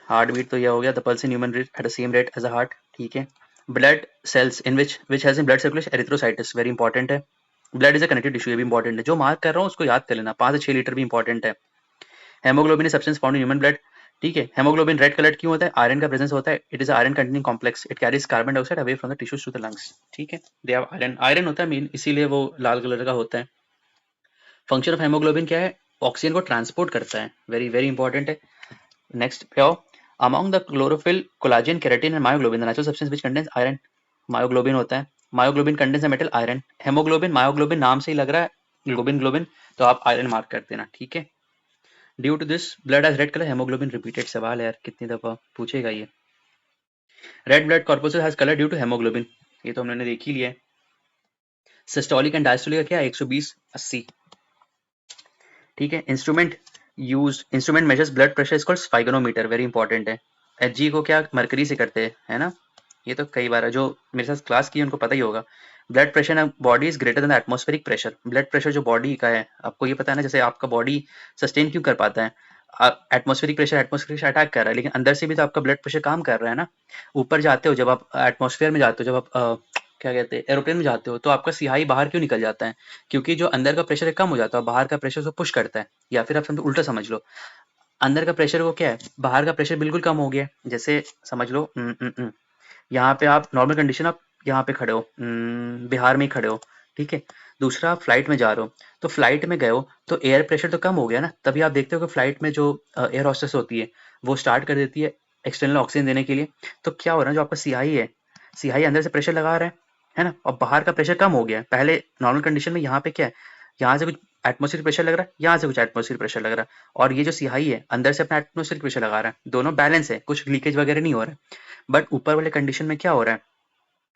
हार्ट बीट तो यह हो गया, the pulse in human at the same rate as a heart, ठीक है। Blood cells in which has in blood circulation, erythrocytes very important है। Blood is a connected tissue, ये भी इंपॉर्टेंट है, जो मार्क कर रहा हूँ उसको याद कर लेना, 5 से 6 लीटर भी इंपॉर्टेंट है। Haemoglobin substance found in human blood, ठीक है। हेमोग्लोबिन रेड कलर क्यों होता है, आयरन का प्रेजेंस होता है, it is iron containing complex, it carries carbon dioxide away from the tissues to the lungs, ठीक है। दे हैव आयरन, आयरन होता है मीन, इसीलिए वो लाल कलर का होता है। फंक्शन ऑफ हेमोग्लोबिन क्या है, ऑक्सीजन को ट्रांसपोर्ट करता है, वेरी वेरी इंपॉर्टेंट है। नेक्स्ट पे आओ, among the chlorophyll, collagen, keratin and myoglobin, the natural substance which contains iron, myoglobin होता है। Myoglobin contains the metal iron, haemoglobin, myoglobin नाम से ही लग रहा है ग्लोबिन ग्लोबिन, तो आप आयरन मार्क कर देना, ठीक है। Due to this blood as red colour, haemoglobin, repeated सवाल है यार, कितनी दफा पूछेगा ये। Red blood corpuscle has colour due to haemoglobin, ये तो हमने देख ही लिया है। सिस्टोलिक एंड डायस्टोलिक का क्या है, 120 80, ठीक है। Instrument measures blood pressure is called sphygmomanometer, very important है। एचजी को क्या मरकरी से करते हैं, है ना, ये तो कई बार है, जो मेरे साथ क्लास की उनको पता ही होगा। Blood pressure body is greater than atmospheric pressure, blood pressure जो बॉडी का है आपको ये पता है ना, जैसे आपका बॉडी सस्टेन क्यों कर पाता है, एटमॉस्फेरिक प्रेशर अटैक कर रहा है, लेकिन अंदर से भी तो आपका ब्लड प्रेशर काम कर रहा है ना। ऊपर जाते हो जब आप एटमॉस्फेयर में जाते हो, जब आप क्या कहते हैं एरोप्लेन में जाते हो, तो आपका सिहाई बाहर क्यों निकल जाता है, क्योंकि जो अंदर का प्रेशर है कम हो जाता है, बाहर का प्रेशर उसको पुश करता है, या फिर आप समझो उल्टा समझ लो, अंदर का प्रेशर वो क्या है, बाहर का प्रेशर बिल्कुल कम हो गया, जैसे समझ लो यहाँ पे आप नॉर्मल कंडीशन, आप यहाँ पे खड़े हो, बिहार में ही खड़े हो, ठीक है। दूसरा आप फ्लाइट में जा रहे हो, तो फ्लाइट में गए हो तो एयर प्रेशर तो कम हो गया ना, तभी आप देखते हो कि फ्लाइट में जो एयर होस्टेस होती है वो स्टार्ट कर देती है एक्सटर्नल ऑक्सीजन देने के लिए, तो क्या हो रहा है, जो आपका सिहाई है, सिहाई अंदर से प्रेशर लगा रहा है ना, और बाहर का प्रेशर कम हो गया है। पहले नॉर्मल कंडीशन में यहाँ पे क्या है, यहाँ से कुछ एटमोस्फियर प्रेशर लग रहा है, यहाँ से कुछ एटमोस्फियर प्रेशर लग रहा है, और ये जो सिहाई है अंदर से अपना एटमोस्फियर प्रेशर लगा रहा है, दोनों बैलेंस है, कुछ लीकेज वगैरह नहीं हो रहा है। बट ऊपर वाले कंडीशन में क्या हो रहा है,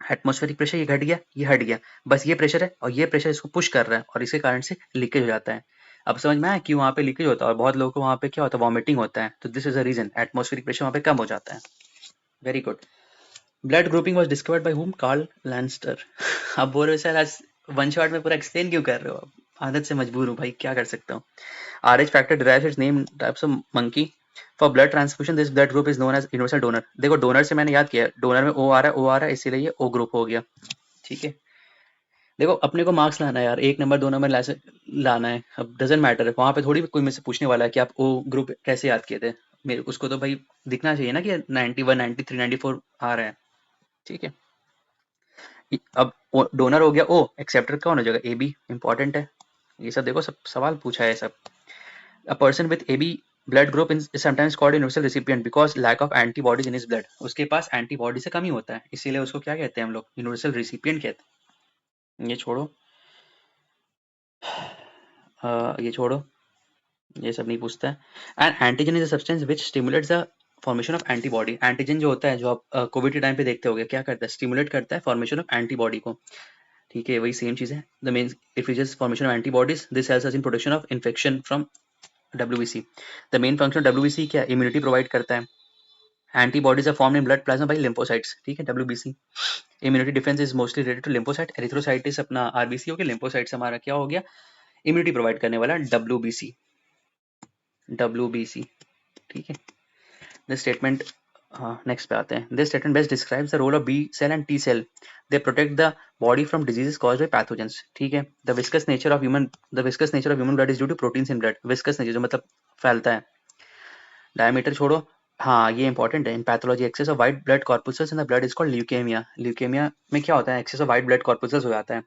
एटमॉस्फेरिक प्रेशर ये घट गया, ये हट गया, बस ये प्रेशर है और ये प्रेशर इसको पुश कर रहा है, और इसके कारण से लीकेज हो जाता है। अब समझ में आया कि वहाँ पे लीकेज होता है, और बहुत लोगों को वहाँ पे क्या होता है, वॉमिटिंग होता है, तो this is a reason, atmospheric pressure वहाँ पे कम हो जाता है। Very good. Blood grouping was discovered by whom, Karl Landsteiner अब बोल रहे हो सर आज वन शॉट में पूरा एक्सप्लेन क्यों कर रहे हो आप, आदत से मजबूर हूँ भाई, क्या कर सकता हूँ। RH factor derives its name types of monkey. For blood transfusion, this blood group is known as universal donor. देखो डोनर से मैंने याद किया, डोनर में ओ आ रहा है इसीलिए ये O ग्रुप हो गया, ठीक है। देखो अपने को मार्क्स लाना है यार, 1 नंबर 2 नंबर लाना है, अब डजेंट मैटर, वहां पे थोड़ी कोई मुझसे पूछने वाला है कि आप O ग्रुप कैसे याद किए थे, मेरे उसको तो भाई दिखना चाहिए ना कि 91 93 94 आ रहा है, ठीक है। अब डोनर हो गया O, एक्सेप्टर कौन हो जाएगा, AB, इंपॉर्टेंट है ये सब, देखो सब सवाल पूछा है सब। A person with AB blood group is sometimes called universal recipient because lack of antibodies in his blood. उसके पास एंटीबॉडी से कमी होता है, इसीलिए उसको क्या कहते हैं हम लोग, यूनिवर्सल रिसिपिएंट कहते हैं। ये छोड़ो, ये छोड़ो, ये सब नहीं पूछता है। And antigen is a substance which stimulates the formation of antibody, antigen जो होता है, जो आप कोविड के टाइम पे देखते होगे, क्या करता है, स्टिमुलेट करता है फॉर्मेशन ऑफ एंटीबॉडी को, ठीक है, वही सेम चीज है। The main efficient formation of antibodies, this helps us in protection of infection from WBC। The main function WBC क्या, इम्यूनिटी प्रोवाइड करता है। Antibodies are formed in blood plasma by lymphocytes, ठीक है, WBC। Immunity defence is mostly related to lymphocyte, erythrocytes अपना RBC हो गया, लिम्फोसाइट्स हमारा क्या हो गया, इम्यूनिटी प्रोवाइड करने वाला WBC, ठीक है। दिस स्टेटमेंट, नेक्स्ट पे आते हैं। This statement best describes the role of B cell and T cell, they protect the body from diseases caused by pathogens, ठीक है। The viscous nature of human blood is due to proteins in blood, viscous nature जो मतलब फैलता है, डायमीटर छोड़ो, हाँ ये इंपॉर्टेंट है। In pathology excess of white blood corpuscles in the blood is called leukaemia. Leukaemia में क्या होता है, excess of white blood corpuscles हो जाता है।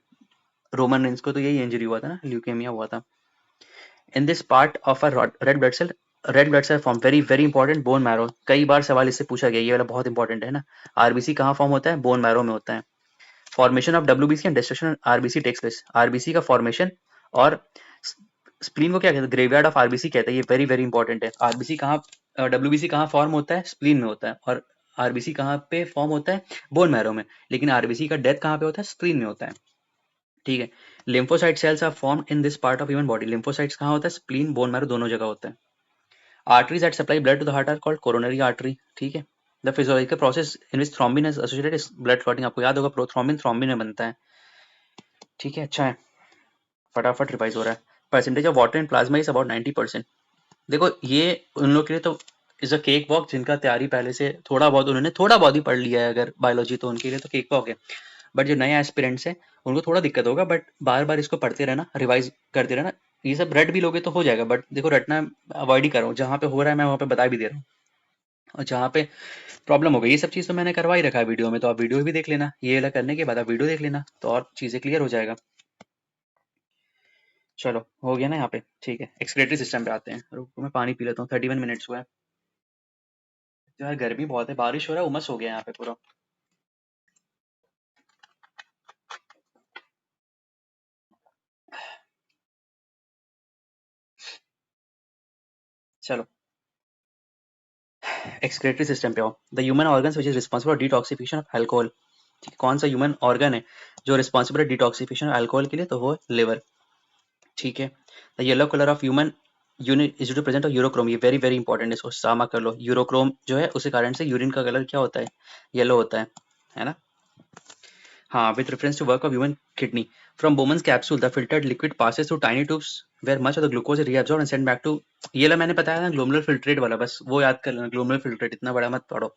रोमन रेंज को तो यही इंजरी हुआ था ना, ल्यूकेमिया हुआ था। In this part of a red blood cell form, very very important, bone marrow. कई बार सवाल इससे पूछा गया, ये वाला बहुत इंपॉर्टेंट है ना। आरबीसी कहाँ फॉर्म होता है, बोन मैरो में होता है। Formation of WBC and destruction RBC takes place. RBC का फॉर्मेशन और स्प्लीन को क्या कहते हैं, ग्रेवयार्ड ऑफ आरबीसी कहते हैं। ये वेरी वेरी इंपॉर्टेंट है। आरबीसी कहाँ, डब्ल्यूबीसी कहाँ फॉर्म होता है, स्प्लीन में होता है। और आरबीसी कहाँ पे फॉर्म होता है, बोन मैरो में। लेकिन आरबीसी का डेथ कहाँ पे होता है, स्प्लीन में होता है। ठीक है। Lymphocyte cells are formed in this part of human body. Lymphocytes कहाँ होता है, स्प्लीन, बोन मैरो दोनों जगह होता है। Arteries that supply blood to the heart are called coronary artery. ठीक है। The physiological process in which thrombin is associated is blood clotting. आपको याद होगा थ्रोम्बिन थ्रोम्बिन में बनता है। ठीक है, अच्छा है, फटाफट रिवाइज हो रहा है। Percentage of water in plasma is about 90%। देखो ये उन लोग के लिए तो इज अ केक वॉक, जिनका तैयारी पहले से थोड़ा बहुत उन्होंने थोड़ा बहुत ही पढ़ लिया है अगर बायोलॉजी, तो उनके लिए तो केक वॉक है। बट जो नए एस्पिरेंट्स हैं उनको थोड़ा दिक्कत होगा, बट बार बार इसको पढ़ते रहना, रिवाइज करते रहना। ये सब रट भी लोगे तो हो जाएगा, बट देखो रटना अवॉइड ही कर रहा हूँ। जहाँ पे हो रहा है मैं वहाँ पे बता भी दे रहा हूँ, और जहाँ पे प्रॉब्लम हो गई, ये सब चीज़ तो मैंने करवा ही रखा है वीडियो में, तो आप वीडियो भी देख लेना। ये वाला करने के बाद आप वीडियो देख लेना, तो और चीज़ें क्लियर हो जाएगा। चलो हो गया ना यहाँ पे, ठीक है। एक्सक्रेटरी सिस्टम पे आते हैं। रुको मैं पानी पी लेता हूँ, 31 मिनट्स हुआ है। यार गर्मी बहुत है, बारिश हो रहा है, उमस हो गया यहाँ पे पूरा। चलो एक्सक्रेटरी सिस्टम पे आओ। The human organs which is responsible for detoxification of alcohol. कौन सा ह्यूमन ऑर्गन है जो रिस्पांसिबल है डिटॉक्सिफिकेशन अल्कोहल के लिए, तो वो लिवर। ठीक है। The yellow colour of human unit is to present of urochrome. ये वेरी वेरी इंपॉर्टेंट है, इसको सामा कर लो। यूरोक्रोम जो है उसी कारण से यूरिन का कलर क्या होता है, येलो होता है ना। हाँ, with reference to work of human kidney. From Bowman's capsule, the filtered liquid passes through tiny tubes where much of the glucose is reabsorbed and sent back to। ये ला मैंने बताया ना ग्लोमेरुलर फिल्ट्रेट वाला, बस वो याद कर लेना। ग्लोमेरुलर फिल्ट्रेट इतना बड़ा मत पढ़ो।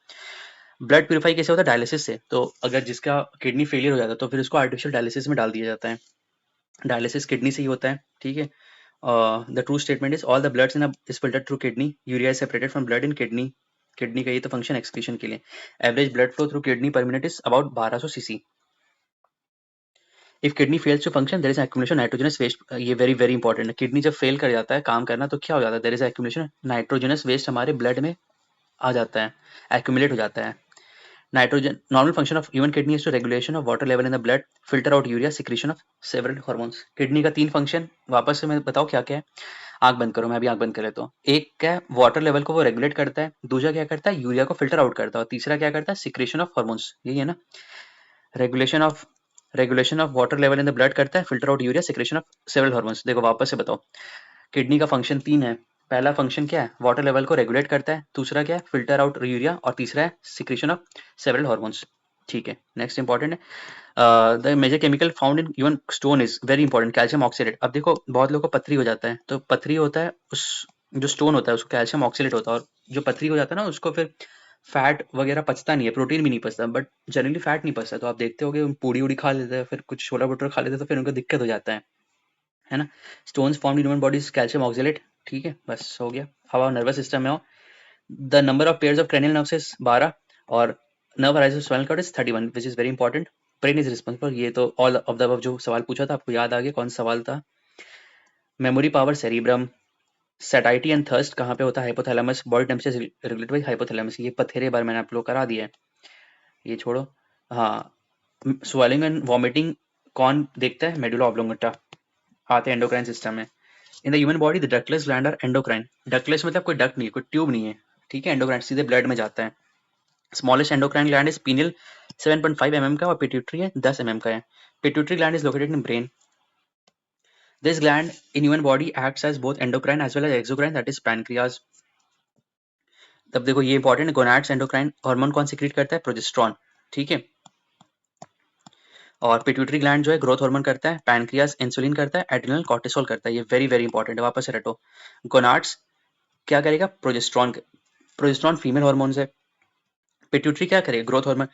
ब्लड प्यूरिफाई कैसे होता है, डायलिसिस से। तो अगर जिसका किडनी फेलियर हो जाता है तो फिर उसको आर्टिफिशियल डायलिसिस में डाल दिया जाता है। डायलिसिस किडनी से ही होता है। ठीक है। The true statement is all the bloods in is filtered through kidney, urea is separated from blood in kidney. Kidney का ये तो फंक्शन एक्सक्रीशन के लिए। Average blood flow through kidney per minute is about 1200 CC. If kidney fails to function there is accumulation nitrogenous waste. ये वेरी वेरी इंपॉर्टेंट है। किडनी जब फेल कर जाता है काम करना तो क्या हो जाता है, there is accumulation nitrogenous waste हमारे ब्लड में आ जाता है, एक्यूमुलेट हो जाता है। Nitrogen normal function of human kidney is to regulation of water level in the blood, filter out urea, secretion of several hormones. Kidney का 3 फंक्शन वापस से मैं बताओ क्या क्या है। आंख बंद करो, मैं भी आंख बंद कर लेता हूँ। एक क्या है, वाटर लेवल को वो रेगुलेट करता है। दूसरा क्या करता है, यूरिया को फिल्टर आउट करता है। और तीसरा क्या करता है, सिक्रीशन ऑफ हार्मोन्स। यही है ना। Regulation of water level in the blood करता है, filter out urea, secretion of several hormones. देखो वापस से बताओ, किडनी का फंक्शन 3 है। पहला फंक्शन क्या है, वाटर लेवल को रेगुलेट करता है। दूसरा क्या है, फिल्टर आउट यूरिया। और तीसरा है सिक्रेशन ऑफ सेवरल हार्मोन्स। ठीक है, नेक्स्ट इंपॉर्टेंट है the major chemical found in human stone is very important, calcium oxidate. अब देखो बहुत लोगों को पथरी हो जाता है, तो पथरी होता है उस जो स्टोन होता है उसको कैल्शियम ऑक्सीडेट होता है। और जो पथरी हो जाता है ना उसको फिर फैट वगैरह पचता नहीं है, प्रोटीन भी नहीं पचता, बट जनरली फैट नहीं पचता। तो आप देखते होगे पूड़ी उड़ी खा लेते हैं, फिर कुछ छोला भटूरा खा लेते हैं, तो फिर उनको दिक्कत हो जाता है ना। Stones form in human body calcium oxalate. ठीक है, बस हो गया। अब आओ नर्वस सिस्टम में हो। The number of pairs of cranial nerves is 12 और nerve arise spinal cord is 31 which is very important. Brain is responsible. ये तो ऑल ऑफ द अबव जो सवाल पूछा था आपको याद आ गया, कौन सा सवाल था। Memory power cerebrum. Satiety and thirst कहाँ पे होता है, hypothalamus. Body temperature regulated by hypothalamus. ये पथेरे बार मैंने आप लोग करा दिया है, ये छोड़ो। हाँ, स्वेलिंग एंड वॉमिटिंग कौन देखता है, मेडुला ऑब्लोंगेटा। आते हैं एंडोक्राइन सिस्टम में। In the human body the ductless gland are endocrine. Ductless मतलब कोई डक्ट नहीं है, कोई ट्यूब नहीं है। ठीक है, एंडोक्राइन सीधे ब्लड में जाता है। Smallest endocrine gland is pineal, 7.5 mm का। और पिट्यूटरी है 10 mm का है। Pituitary gland is located in brain. This gland in human body acts as both endocrine as well as exocrine, that is pancreas. तब देखो ये इंपॉर्टेंट है, गोनाड्स एंडोक्राइन हार्मोन कौन सीक्रेट करता है, प्रोजेस्टेरॉन। ठीक है। और पिट्यूटरी ग्लैंड जो है ग्रोथ हार्मोन करता है, पैनक्रियास इंसुलिन करता है, एड्रिनल कॉर्टिसोल करता है। ये वेरी वेरी इंपॉर्टेंट है, वापस से रटो। गोनाड्स क्या करेगा, प्रोजेस्टेरॉन। प्रोजेस्टेरॉन फीमेल हार्मोन्स है। पिट्यूटरी क्या करेगा, ग्रोथ हार्मोन।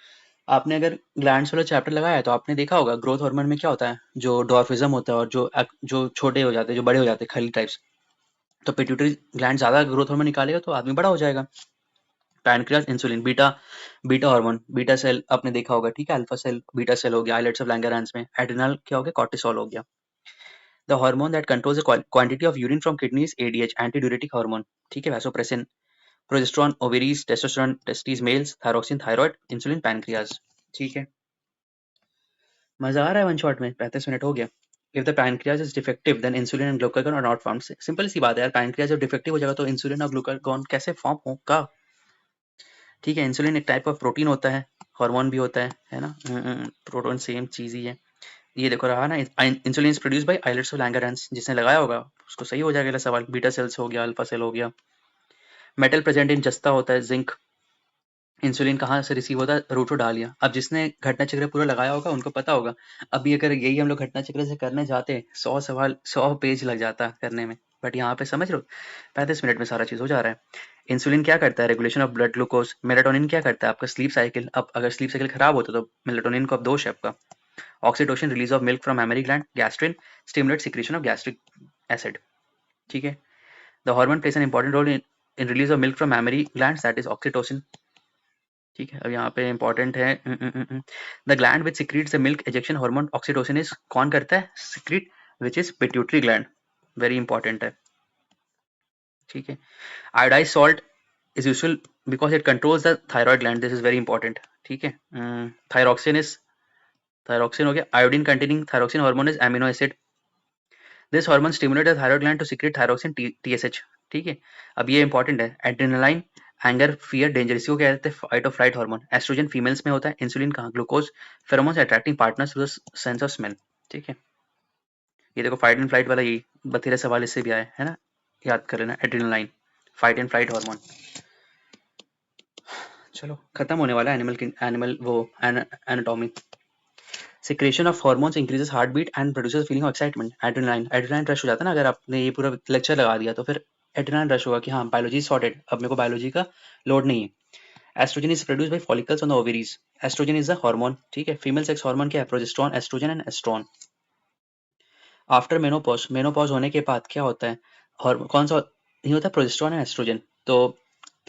आपने अगर ग्लैंड्स वाला चैप्टर लगाया है तो आपने देखा होगा ग्रोथ हार्मोन में क्या होता है, जो डॉर्फिज्म होता है और जो छोटे हो जाते हैं, जो बड़े हो जाते हैं, खली टाइप्स। तो पिट्यूटरी ग्लैंड ज्यादा ग्रोथ हार्मोन निकालेगा तो आदमी बड़ा हो जाएगा। Pancreas insulin, beta beta hormone, beta cell आपने देखा होगा, ठीक है, अल्फा सेल बीटा सेल हो गया, आइलेट्स ऑफ लैंगरहैंस में, एड्रिनल क्या हो गया, कॉर्टिसोल हो गया। The hormone that controls the quantity of urine from kidneys, ADH antidiuretic hormone, ठीक है, vasopressin, progesterone ovaries, testosterone testis males, thyroxine thyroid, insulin pancreas, ठीक है। मजा आ रहा है वन शॉट में, 35 मिनट हो गया। If the pancreas is defective then insulin and glucagon are not form. Simple सी बात है यार, पैनक्रियाज जब डिफेक्टिव हो जाएगा तो इंसुलिन और ग्लूकागॉन कैसे फॉर्म होगा, ठीक है। इंसुलिन एक टाइप ऑफ प्रोटीन होता है, हार्मोन भी होता है ना, प्रोटीन सेम चीज ही है। ये देखो रहा ना, insulin is produce by islets of Langerhans, जिसने लगाया होगा उसको सही हो जाएगा अगला सवाल। बीटा सेल्स हो गया, अल्फा सेल हो गया। मेटल प्रेजेंट इन जस्ता होता है, जिंक। इंसुलिन कहाँ से रिसीव होता है, रोटोडालिया। अब जिसने घटना चक्र पूरा लगाया होगा उनको पता होगा। अभी अगर यही हम लोग घटना चक्र से करने जाते 100 सवाल 100 पेज लग जाता करने में, बट यहाँ पे समझ लो 35 मिनट में सारा चीज हो जा रहा है। इंसुलिन क्या करता है, regulation of blood glucose. Melatonin क्या करता है, आपका स्लीप साइकिल। अब अगर स्लीप साइकिल खराब होता तो मेलाटोनिन को अब दोष है आपका। Oxytocin release of milk from mammary gland, gastrin stimulate secretion of gastric acid, ठीक है। The hormone plays an important role in release of milk from mammary gland, that is oxytocin, ठीक है। अब यहाँ पे इंपॉर्टेंट है, the gland which secretes the milk ejection hormone oxytocin is, कौन करता है secrete, which is pituitary gland, very important है, ठीक है। Iodised salt is useful because it controls the thyroid gland, this is very important, ठीक है। थायरोक्सिन इज, थायरोक्सिन हो गया, iodine containing thyroxine hormone is amino acid, this hormone stimulate the thyroid gland to secrete thyroxine TSH, ठीक है। अब ये इंपॉर्टेंट है, एड्रेनालाइन एंगर फियर डेंजर, इसको क्या कहते हैं फाइट और फ्लाइट हार्मोन। एस्ट्रोजन फीमेल्स में होता है, इंसुलिन कहाँ, glucose, pheromones attracting partners through the sense of smell, ठीक है। ये देखो फाइट एंड फ्लाइट वाला, यही 32 सवाल इससे भी आए है ना, याद कर लेना, adrenaline fight and flight hormone. चलो खत्म होने वाला है एनिमल वो anatomy. Secretion of hormones increases heart beat and produces feeling of excitement, adrenaline, adrenaline rush हो जाता है ना, अगर आपने ये पूरा लेक्चर लगा दिया तो फिर एड्रेनालाइन रश होगा कि हाँ बायोलॉजी सॉर्टेड, अब मेरे को बायोलॉजी का लोड नहीं है। Oestrogen is produce by follicles on the ovaries, oestrogen is a hormone, ठीक है। फीमेल सेक्स हार्मोन क्या है, progesterone, oestrogen and oestrone. After menopause, menopause होने के बाद क्या होता है, कौन सा नहीं होता, प्रोजेस्टेरॉन एंड एस्ट्रोजन। तो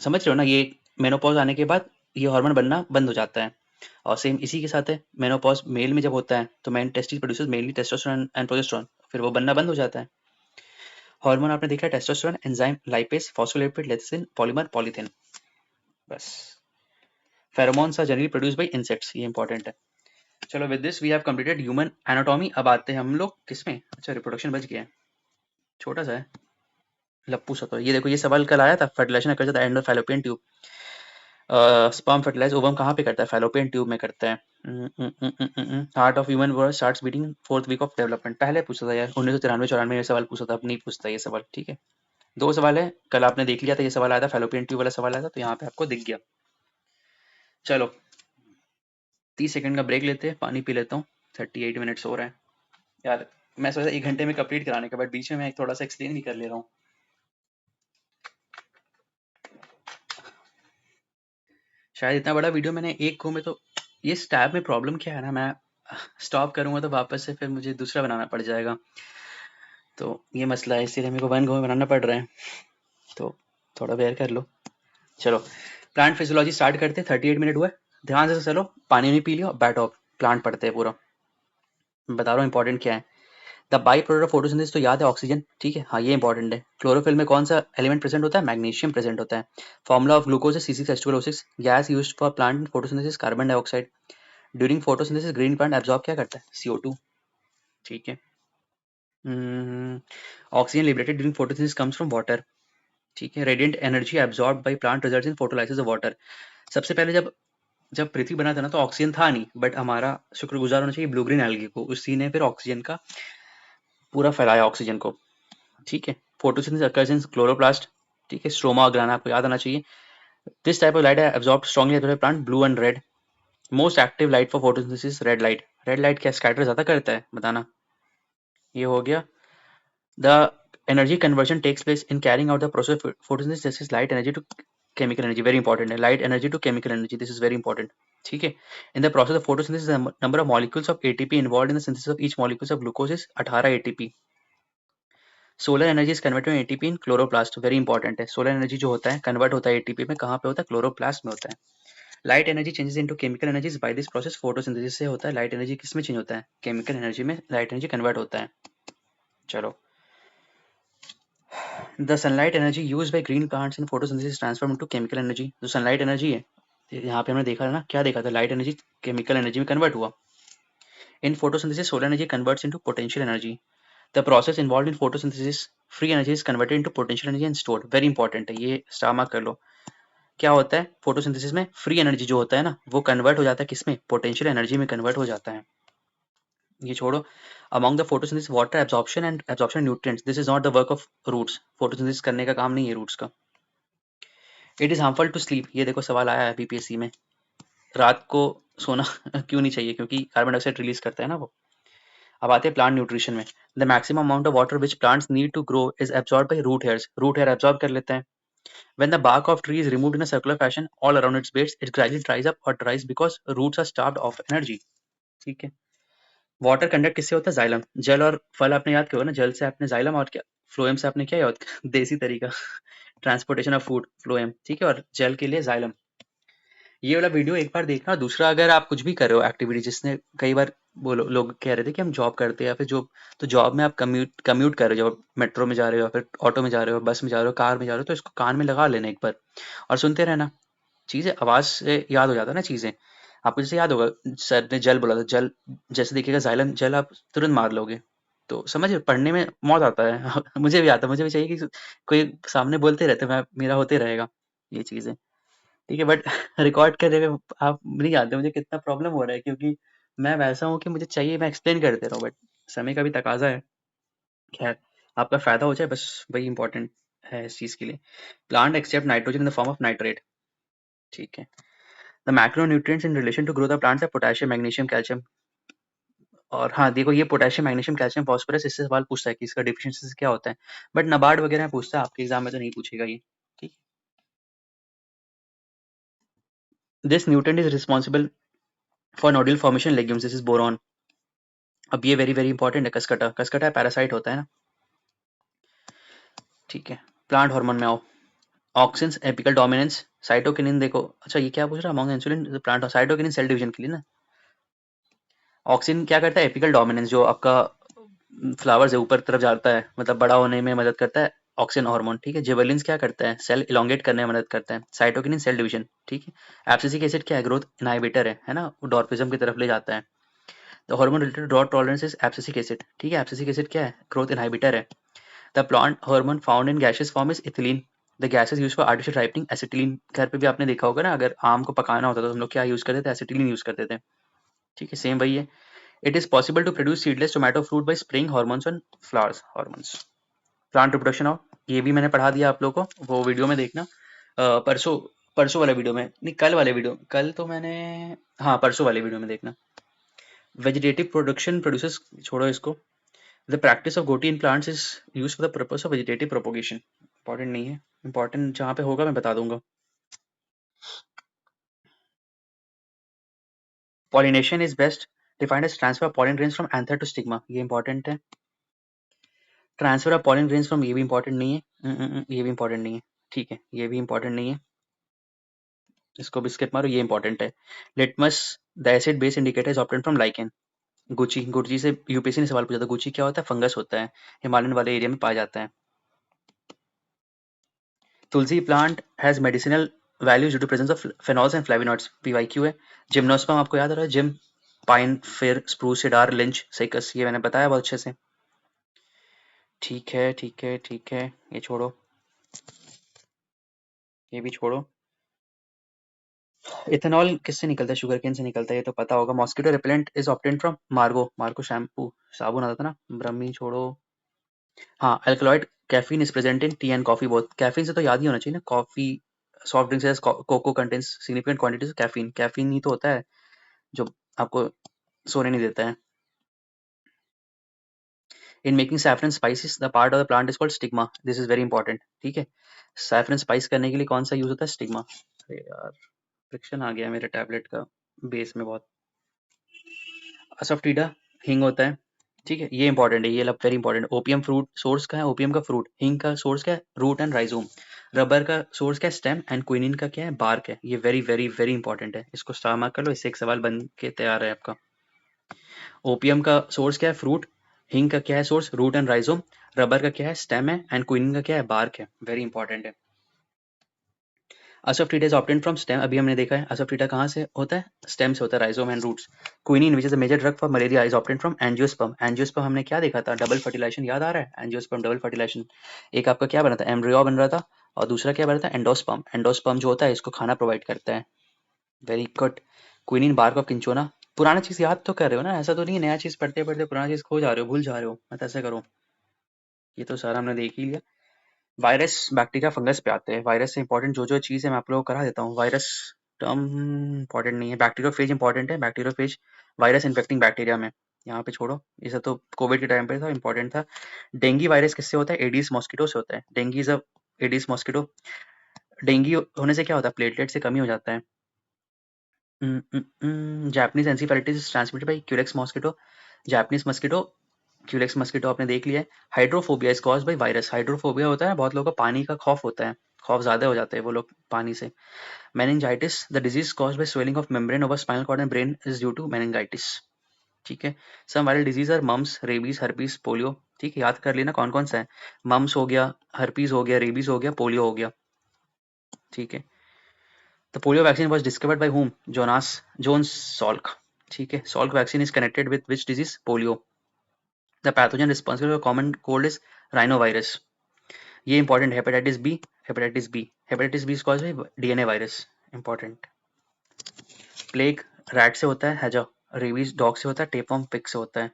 समझ रहे हो ना, ये मेनोपॉज आने के बाद ये हार्मोन बनना बंद हो जाता है। और सेम इसी के साथ है, मेनोपॉज मेल में जब होता है तो main testis produces mainly testosterone and progesterone, फिर वो बनना बंद हो जाता है। हार्मोन आपने देखा, testosterone, enzyme, lipase, phospholipid, lecithin, polymer, polythene, बस। Pheromones are generally produced by insects, ये इंपॉर्टेंट है। चलो with this we have completed human anatomy. अब आते हैं हम लोग किसमें, अच्छा रिप्रोडक्शन बच गया है, छोटा सा है, लप्पू सा। तो ये देखो, ये सवाल कल आया था, फर्टिलाइजेशन कर जाता है end of fallopian tube. Sperm fertilise ovum कहाँ पे करता है, फैलोपियन ट्यूब में करता है। Heart of human body starts beating fourth week of development, पहले पूछा था यार 1993-94 में ये सवाल पूछा था, अब नहीं पूछता ये सवाल, ठीक है। दो सवाल है, कल आपने देख लिया था, ये सवाल आया था, फैलोपियन ट्यूब वाला सवाल आया था, तो यहाँ पे आपको दिख गया। चलो 30 सेकंड का ब्रेक लेते हैं, पानी पी लेता हूँ। 38 मिनट्स हो रहा है यार, मैं सोचा 1 घंटे में कंप्लीट कराने का, बट बीच में मैं थोड़ा सा एक्सप्लेन भी कर ले रहा हूँ। शायद इतना बड़ा वीडियो मैंने एक को में, तो ये स्टैब में प्रॉब्लम क्या है ना, मैं स्टॉप करूंगा तो वापस से फिर मुझे दूसरा बनाना पड़ जाएगा, तो ये मसला है, इसीलिए मेरे को 1 गो में बनाना पड़ रहा है, तो थोड़ा बेयर कर लो। चलो प्लांट फिजियोलॉजी स्टार्ट करते हैं, 38 मिनट हुआ है, ध्यान से चलो, पानी नहीं पी लियो, बैठो प्लांट पढ़ते हैं पूरा, बता रहा हूँ इंपॉर्टेंट क्या है। The by product of photosynthesis तो याद है ऑक्सीजन, ठीक है, हाँ ये इंपॉर्टेंट है। क्लोरोफिल में कौन सा एलिमेंट प्रेजेंट होता है, मैग्नीशियम प्रेजेंट होता है। फॉर्मूला ऑफ ग्लूकोज है C6H12O6, gas used for plant photosynthesis carbon dioxide. During photosynthesis green plant absorb क्या करता है, CO2, ठीक है। Oxygen liberated during photosynthesis comes from water, ठीक है। Radiant energy absorb by plant results in photolysis of water. सबसे पहले जब जब पृथ्वी बना था ना तो ऑक्सीजन था नहीं, बट हमारा शुक्रगुजार होना चाहिए ब्लू ग्रीन एल्गी को, उसी ने फिर ऑक्सीजन का पूरा फैलाया ऑक्सीजन को, ठीक है। फोटोसिंथेसिस अकर्स इन क्लोरोप्लास्ट, ठीक है। स्ट्रोमा और ग्राना आपको याद आना चाहिए। दिस टाइप ऑफ लाइट है absorb strongly by plant, blue and red. Most active light for photosynthesis red light, red light क्या स्कैटर ज्यादा करता है, बताना। ये हो गया। The energy conversion takes place in carrying out the process photosynthesis, this is light energy to chemical energy, very important है, light energy to chemical energy, this is very important, ठीक है। In the process of photosynthesis number of molecules of ATP involved in the synthesis of each molecules of glucose is 18 ATP। Solar energy is converted ATP in chloroplast, very important है। सोलर एनर्जी जो होता है कन्वर्ट होता है एटीपी में, कहाँ पे होता है? क्लोरोप्लास्ट में होता है। Light energy changes into chemical energies by this process photosynthesis से होता है। लाइट एनर्जी किस में चेंज होता है? केमिकल एनर्जी में लाइट एनर्जी कन्वर्ट होता है। चलो, the sunlight energy use by green plants in photosynthesis transform into chemical energy. जो सनलाइट एनर्जी है, यहाँ पे हमने देखा है ना, क्या देखा था? लाइट एनर्जी केमिकल एनर्जी में कन्वर्ट हुआ। In photosynthesis solar energy converts into potential energy. The process involve in photosynthesis free energy is converted into potential energy and stored. Very important है, ये स्टार मार्क कर लो। क्या होता है फोटोसिंथेसिस में? फ्री एनर्जी जो होता है ना, वो कन्वर्ट हो जाता है किसमें? पोटेंशियल एनर्जी में कन्वर्ट हो जाता है। ये छोड़ो, among the photosynthesis water absorption and absorption nutrients, this is not the work of roots. Photosynthesis करने का काम नहीं है रूट्स का। It is harmful to sleep, ये देखो सवाल आया है बीपीएससी में। रात को सोना क्यों नहीं चाहिए? क्योंकि कार्बन डाइऑक्साइड रिलीज करता है ना वो। अब आते हैं प्लांट न्यूट्रिशन में। The maximum amount of water which plants need to grow is absorb by root hairs. Root hair absorb कर लेते हैं। When the bark of tree is removed in a circular fashion all around its base, it gradually dries up or dries because roots are starved of energy. ठीक है। वाटर कंडक्ट किससे होता है? जाइलम। जल और फल आपने याद किया होगा ना, जल से आपने जाइलम और क्या फ्लोएम से आपने क्या याद देसी तरीका ट्रांसपोर्टेशन ऑफ फूड फ्लोएम, ठीक है, और जल के लिए जाइलम। ये वाला वीडियो एक बार देखना। दूसरा, अगर आप कुछ भी कर रहे हो एक्टिविटी, जिसने कई बार वो लोग कह रहे थे कि हम जॉब करते हैं या फिर जो, तो जॉब में आप कम्यूट कर रहे हो, मेट्रो में जा रहे हो, फिर ऑटो में जा रहे हो, बस में जा रहे हो, कार में जा रहे हो, तो इसको कान में लगा लेना एक बार और सुनते रहना। चीज़ें आवाज़ से याद हो जाता है ना चीज़ें। आपको जैसे याद होगा, सर ने जल बोला था, जल जैसे देखिएगा जाइलम, जल आप तुरंत मार लोगे। तो समझ पढ़ने में मौत आता है मुझे भी आता है, मुझे भी चाहिए कि कोई सामने बोलते रहते, मैं मेरा होते रहेगा ये चीज़ें, ठीक है। बट रिकॉर्ड करने में आप नहीं जानते मुझे कितना प्रॉब्लम हो रहा है, क्योंकि मैं वैसा हूँ कि मुझे चाहिए मैं एक्सप्लेन करते रहूँ, बट समय का भी तकाजा है। खैर, आपका फ़ायदा हो जाए बस, वही इंपॉर्टेंट है इस चीज़ के लिए। Plant except nitrogen in the form of nitrate, ठीक है। The macronutrients in relation to growth of plants है पोटेशियम, मैग्नीशियम, कैल्शियम। और हाँ देखो, ये पोटेशियम, मैग्नीशियम, कैल्शियम, फास्फोरस, इससे सवाल पूछता है कि इसका डिफिशिएंसी से क्या होता है, बट नाबार्ड वगैरह में पूछता है, आपके एग्जाम में तो नहीं पूछेगा ये, ठीक। This nutrient is responsible for nodule formation legumes, this is boron. अब ये वेरी वेरी इंपॉर्टेंट है, कसकटा, कसकटा पैरासाइट होता है ना, ठीक है। प्लांट हार्मोन में आओ। ऑक्सिन एपिकल डोमिनेंस, साइटोकिनिन देखो, अच्छा ये क्या पूछ रहा है? Among insulin plant, cytokinin cell division के लिए ना। ऑक्सिन क्या करता है? एपिकल डोमिनेंस, जो आपका फ्लावर से ऊपर तरफ जाता है, मतलब बड़ा होने में मदद करता है, ऑक्सिन हार्मोन, ठीक है। जिबेलिन्स क्या करता है? सेल इलोंगेट करने में मदद करता है। साइटोकिनिन सेल डिवीजन, ठीक है। एब्सिसिक एसिड क्या है? ग्रोथ इनहिबिटर है ना, वो डॉर्फिज्म की तरफ ले जाता है। The hormone related drought tolerance is abscisic acid, ठीक है। एब्सिसिक एसिड क्या है? ग्रोथ इनहिबिटर है। The plant hormone found in gaseous form is ethylene. The gases use for artificial ripening acetylene. घर पे भी आपने देखा होगा ना, अगर आम को पकाना होता तो हम लोग क्या यूज करते थे? एसिटिलीन यूज करते थे, ठीक है। सेम वही है। It is possible to produce seedless tomato fruit by spraying hormones on flowers, hormones. Plant reproduction of, ये भी मैंने पढ़ा दिया आप लोगों को, वो वीडियो में देखना। परसों, परसों वाले वीडियो में नहीं, कल वाले वीडियो, कल तो मैंने, हाँ परसों वाले वीडियो में देखना। वेजिटेटिव प्रोडक्शन प्रोड्यूसेस, छोड़ो इसको। The practice of gootee in plants is use for the purpose of vegetative propagation, important नहीं है, इंपॉर्टेंट जहाँ पे होगा मैं बता दूंगा। Pollination is best defined as transfer of pollen grains from anther to stigma, ये इंपॉर्टेंट है। Transfer of pollen grains from, ये भी इंपॉर्टेंट नहीं है, ये भी इंपॉर्टेंट नहीं है, ठीक है, ये भी इंपॉर्टेंट नहीं है, इसको भी स्किप मारो, ये इंपॉर्टेंट है। Litmus, the acid base indicator is obtained from lichen. Gucci, Gucci से यूपीएससी ने सवाल पूछा था। गुची क्या होता है? फंगस होता है, हिमालयन वाले एरिया में पाया जाता है। Tulsi plant has medicinal values due to presence of phenols and flavonoids, PYQ है। जिम्नोस्पर्म आपको याद आ रहा है? Gym, pine, fir spruce, cedar, larch, cycas, ये मैंने बताया बहुत अच्छे से, ठीक है, ठीक है, ठीक है। ये छोड़ो, ये भी छोड़ो। इथेनॉल किससे निकलता है? शुगर केन से निकलता है, ये तो पता होगा। Mosquito repellent is obtained from मार्गो, मार्गो शैम्पू, साबुन आता था ना, ब्रह्मी, छोड़ो। हाँ, alkaloid caffeine is present in tea and coffee both. Caffeine से तो याद ही होना चाहिए ना, coffee, soft drinks, cocoa contains significant quantities of caffeine. Caffeine ही तो होता है जो आपको सोने नहीं देता है। In making saffron spices the part of the plant is called stigma, this is very important, ठीक है। सैफरन स्पाइस करने के लिए कौन सा यूज होता है? स्टिग्मा। अरे यार, फ्रिक्शन आ गया मेरे टैबलेट का बेस में बहुत। असफटीडा, हींग होता है। ठीक है, ये इंपॉर्टेंट है, ये very important. Opium fruit source का है, ओपियम का फ्रूट। हिंग का सोर्स क्या है? Root and rhizome. रबर का सोर्स क्या है? स्टेम। एंड क्विनिन का क्या है? बार्क है। ये वेरी वेरी वेरी इंपॉर्टेंट है, इसको स्टार मार्क कर लो, इससे एक सवाल बन के तैयार है आपका। ओपियम का सोर्स क्या है? फ्रूट। हिंग का क्या है source? Root and rhizome. Rubber का क्या है? स्टेम है। एंड क्विनिन का क्या है? बार्क है। वेरी इंपॉर्टेंट है। असफटीडा इज ऑब्टेन फ्रॉम स्टेम, अभी हमने देखा है असफटीडा कहाँ से होता है? स्टेम से होता है, rhizome and roots. Quinine which is the major drug for malaria is obtain from angiosperm. Angiosperm हमने क्या देखा था? डबल फर्टिलाइजेशन, याद आ रहा है? Angiosperm double fertilization. एक आपका क्या बना था? एम्ब्रियो बन रहा था, और दूसरा क्या बना था? एंडोस्पर्म। एंडोस्पर्म जो होता है इसको खाना प्रोवाइड करता है। Very good. Quinine bark of cinchona. पुराना चीज याद तो कर रहे हो ना? ऐसा तो नहीं है नया चीज पढ़ते पढ़ते पुराना चीज खो जा रहे हो, भूल जा रहे हो, मत ऐसे करो। ये तो सारा हमने देख ही लिया। वायरस, बैक्टीरिया, फंगस पे आते हैं। वायरस से इंपॉर्टेंट जो जो चीज़ है मैं आप लोगों को करा देता हूँ। वायरस टर्म इंपॉर्टेंट नहीं है, बैक्टीरियोफेज इंपॉर्टेंट है। बैक्टीरियोफेज वायरस इन्फेक्टिंग बैक्टीरिया में, यहाँ पे छोड़ो, ये सब तो कोविड के टाइम पे था, इंपॉर्टेंट था। डेंगी वायरस किससे होता है? एडीज मॉस्किटो से होता है। Dengue is a Aedes mosquito. Dengue होने से क्या होता है? प्लेटलेट से कमी हो जाता है। Japanese encephalitis transmitted by culex mosquito. Japanese mosquito, culex mosquito आपने देख लिया है। Hydrophobia is caused by virus. Hydrophobia होता है बहुत लोगों को पानी का खौफ होता है, खौफ ज्यादा हो जाते हैं वो लोग पानी से। Meningitis, the disease caused by swelling of membrane over spinal cord and brain is due to meningitis. ठीक है। Some viral disease are mumps, rabies, herpes, polio. ठीक है, याद कर लेना कौन कौन सा है। मम्स हो गया, हर्पीज हो गया, रेबीज हो गया, पोलियो हो गया। ठीक है। The polio vaccine was discovered by whom? Jones Salk. ठीक है, Salk vaccine is connected with which disease? Polio. The pathogen responsible for common cold is rhinovirus. ये important. Hepatitis B, hepatitis B, hepatitis B cause by DNA virus. Important. Plague rat से होता है, हैजा। रेबीज डॉग से होता है, टेपवर्म पिग से होता है।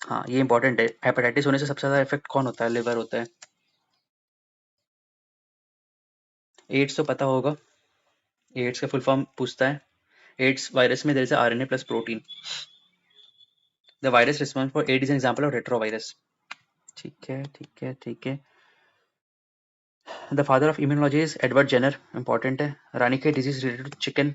हाँ, ये इंपॉर्टेंट है। हेपेटाइटिस होने से सबसे ज्यादा इफेक्ट कौन होता है? लिवर होता है। एड्स तो पता होगा, एड्स का फुल फॉर्म पूछता है। एड्स वायरस में there is RNA plus protein. The virus response for AIDS is an example of retrovirus. ठीक है, ठीक है, ठीक है। The father of immunology is Edward Jenner. Important है। Ranikhet disease related to chicken.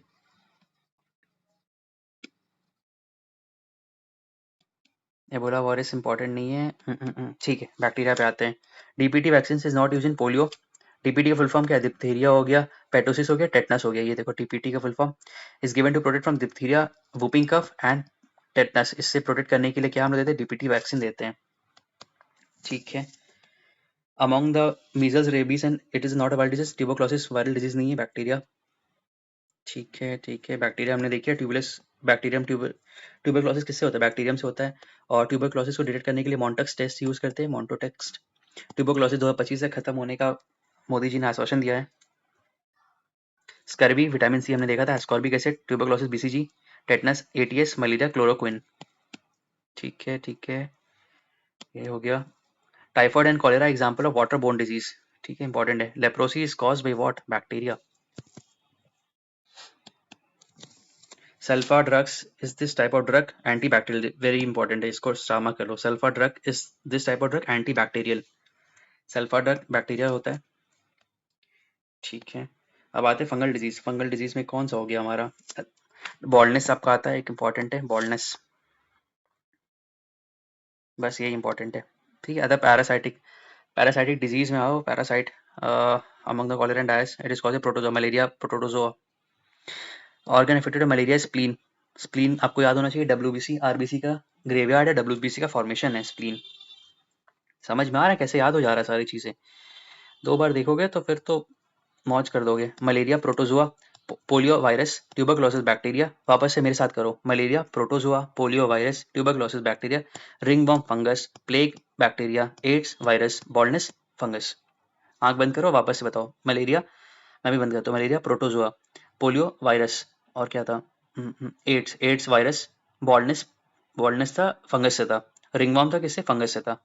Ebola virus important नहीं है। ठीक है, बैक्टीरिया पे आते हैं। DPT vaccine is not use in polio. DPT का फुल फॉर्म क्या है? डिप्थीरिया हो गया, पेटोसिस हो गया, टेटनस हो गया। ये देखो डीपीटी का full form is given to protect from diphtheria, whooping cough and tetanus. इससे प्रोटेक्ट करने के लिए क्या हम लोग देते हैं? डीपीटी वैक्सीन देते हैं। ठीक है। Among the measles, rabies and it is not a viral disease. Tuberculosis viral disease नहीं है, बैक्टीरिया। ठीक है, ठीक है। बैक्टीरिया हमने देखी है, ट्यूबलेस बैक्टीरियम। ट्यूबरक्लोसिस किससे होता है? बैक्टीरियम से होता है। और ट्यूबरक्लोसिस को डिटेक्ट करने के लिए मॉन्टक्स टेस्ट यूज करते हैं, मॉन्टोटेक्स्ट। ट्यूबरक्लोसिस 2025 से खत्म होने का मोदी जी ने आश्वासन दिया है। स्कर्वी, विटामिन सी हमने देखा था, ascorbic acid, tuberculosis BCG, tetanus, ATS, malaria, chloroquine. ठीक है, ठीक है, ये हो गया। Typhoid and cholera example of water borne disease. ठीक है, इंपॉर्टेंट है। Leprosy is caused by what? Bacteria. Sulfa drugs is this type of drug anti bacterial, very important है, इसको स्टामा कर लो। Sulfa drug is this type of drug anti bacterial. Sulfa drug bacteria होता है। ठीक है। अब आते हैं फंगल डिजीज। फंगल डिजीज में कौन सा हो गया हमारा? बॉल्डनेस आपका आता है, एक इंपॉर्टेंट है बॉल्डनेस। बस ये इंपॉर्टेंट है। ठीक है। अदर पैरासाइटिक, पैरासाइटिक डिजीज में आओ। Parasite among the collar and dyes, it is called protozoa. Malaria, protozoa. Organ affected malaria, spleen. Spleen आपको याद होना चाहिए, डब्ल्यूबीसी आरबीसी का ग्रेवयार्ड है, डब्ल्यूबीसी का फॉर्मेशन है स्प्लीन। समझ में आ रहा है कैसे याद हो जा रहा है सारी चीजें? दो बार देखोगे तो फिर तो मौज कर दोगे। Malaria, protozoa, polio virus, tuberculosis bacteria. वापस से मेरे साथ करो। Malaria, protozoa, polio virus, tuberculosis bacteria, ringworm fungus, plague bacteria, AIDS virus, baldness fungus. आंख बंद करो, वापस से बताओ। मलेरिया, मैं भी बंद करता हूँ। मलेरिया, प्रोटोजुआ, पोलियो वायरस, और क्या था? AIDS, AIDS virus, baldness, baldness था फंगस से था। रिंगवर्म था किससे? फंगस से था।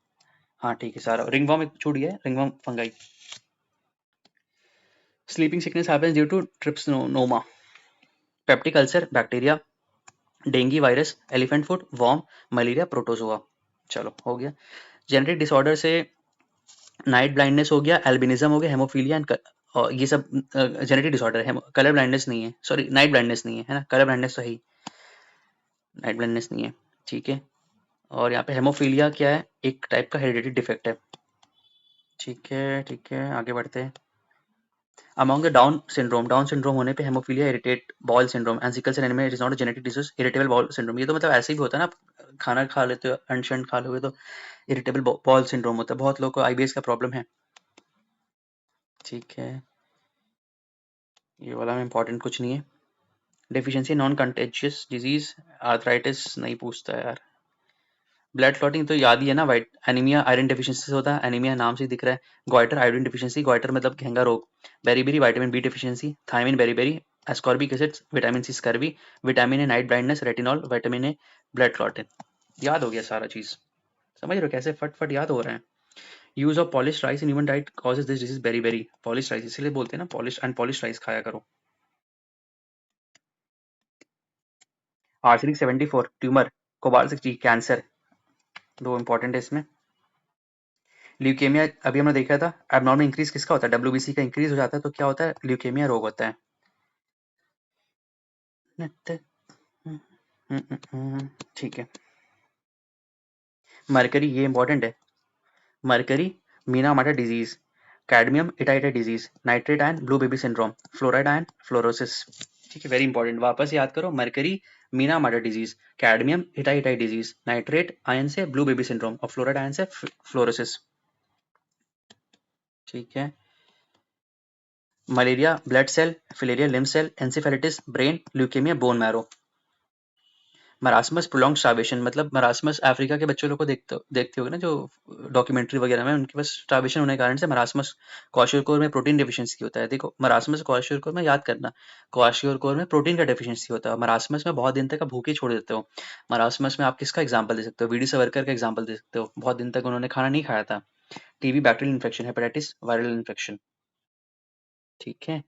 हाँ ठीक है, सारा रिंगवर्म एक छूट गया है, ringworm fungi. Sleeping sickness happens due to trypanosoma. Peptic ulcer bacteria, dengue virus, elephant foot worm, malaria, protozoa. चलो हो गया। जेनेटिक डिसऑर्डर से नाइट ब्लाइंडनेस हो गया, एल्बिनिज्म हो गया, हेमोफीलिया एंड और ये सब जेनेटिक डिसऑर्डर है। कलर ब्लाइंडनेस नहीं है, सॉरी नाइट ब्लाइंडनेस नहीं है, है ना? कलर ब्लाइंडनेस तो है ही, नाइट ब्लाइंडनेस नहीं है। ठीक है। और यहाँ पे हेमोफीलिया क्या है, एक टाइप का हेरिडिटी डिफेक्ट है। ठीक है, ठीक है, आगे बढ़ते हैं। अमॉन्ग द डाउन सिंड्रोम होने पे haemophilia, irritate bowel syndrome and sickle cell anaemia, it is not a genetic disease, irritable bowel syndrome. ये तो मतलब ऐसे भी होता है ना, आप खाना खा लेते हो, अनशन खा लोगे तो इरिटेबल बॉल सिंड्रोम होता है। बहुत लोगों को आईबीएस का प्रॉब्लम है। ठीक है, ये वाला में इंपॉर्टेंट कुछ नहीं है। Deficiency non contagious disease, arthritis नहीं पूछता है यार। ब्लड क्लॉटिंग तो याद ही है ना, वाइट एनीमिया आयरन डेफिशिएंसी से होता है, एनीमिया नाम से ही दिख रहा है। गोइटर आयोडीन डेफिशिएंसी, गोइटर मतलब घेंगा रोग। Beriberi vitamin B deficiency, thiamine beriberi, ascorbic acid, vitamin C scurvy, vitamin A night blindness, retinol, vitamin A blood clotting. याद हो गया सारा चीज, समझ रहे हो कैसे फट फट याद हो रहा है। Use of polish rice in human diet causes this disease, beriberi. Polish rice इसलिए बोलते हैं ना, पॉलिश अनपॉलिश राइस खाया करो। आर्सेनिक 74 ट्यूमर, कोबाल्ट 60 कैंसर, दो इंपॉर्टेंट है इसमें। ल्यूकेमिया अभी हमने देखा था, एबनॉर्मल इंक्रीज किसका होता है, डब्ल्यूबीसी का इंक्रीज हो जाता है तो क्या होता है, ल्यूकेमिया रोग होता है। ठीक है। मरकरी, ये इंपॉर्टेंट है। Mercury Minamata disease, cadmium इटाइटा disease, nitrate ion blue baby syndrome, fluoride ion fluorosis. ठीक है, वेरी इंपॉर्टेंट, वापस याद करो। Mercury Minamata disease, cadmium itai itai disease, nitrate ion से ब्लू बेबी सिंड्रोम और फ्लोराइड आयन से फ्लोरोसिस। ठीक है। Malaria blood cell, filaria lymph cell, encephalitis brain, leukaemia bone marrow. Marasmus prolong starvation, मतलब मरासमस अफ्रीका के बच्चों लोग को देखते होगे ना, जो डॉक्यूमेंट्री वगैरह में, उनके पास स्टार्वेशन होने के कारण से मरासमस क्वाशियोकोर में प्रोटीन डेफिशिएंसी होता है। देखो मरासमस क्वाशियोकोर में याद करना, क्वाशियोकोर में प्रोटीन का डेफिशिएंसी होता है। मरासमस में बहुत दिन तक आप भूखे छोड़ देते हो। मरासमस में आप किसका एग्जाम्पल दे सकते हो, वीडी सावरकर का एग्जाम्पल दे सकते हो, बहुत दिन तक उन्होंने खाना नहीं खाया था। TB bacterial infection, hepatitis viral infection. ठीक है।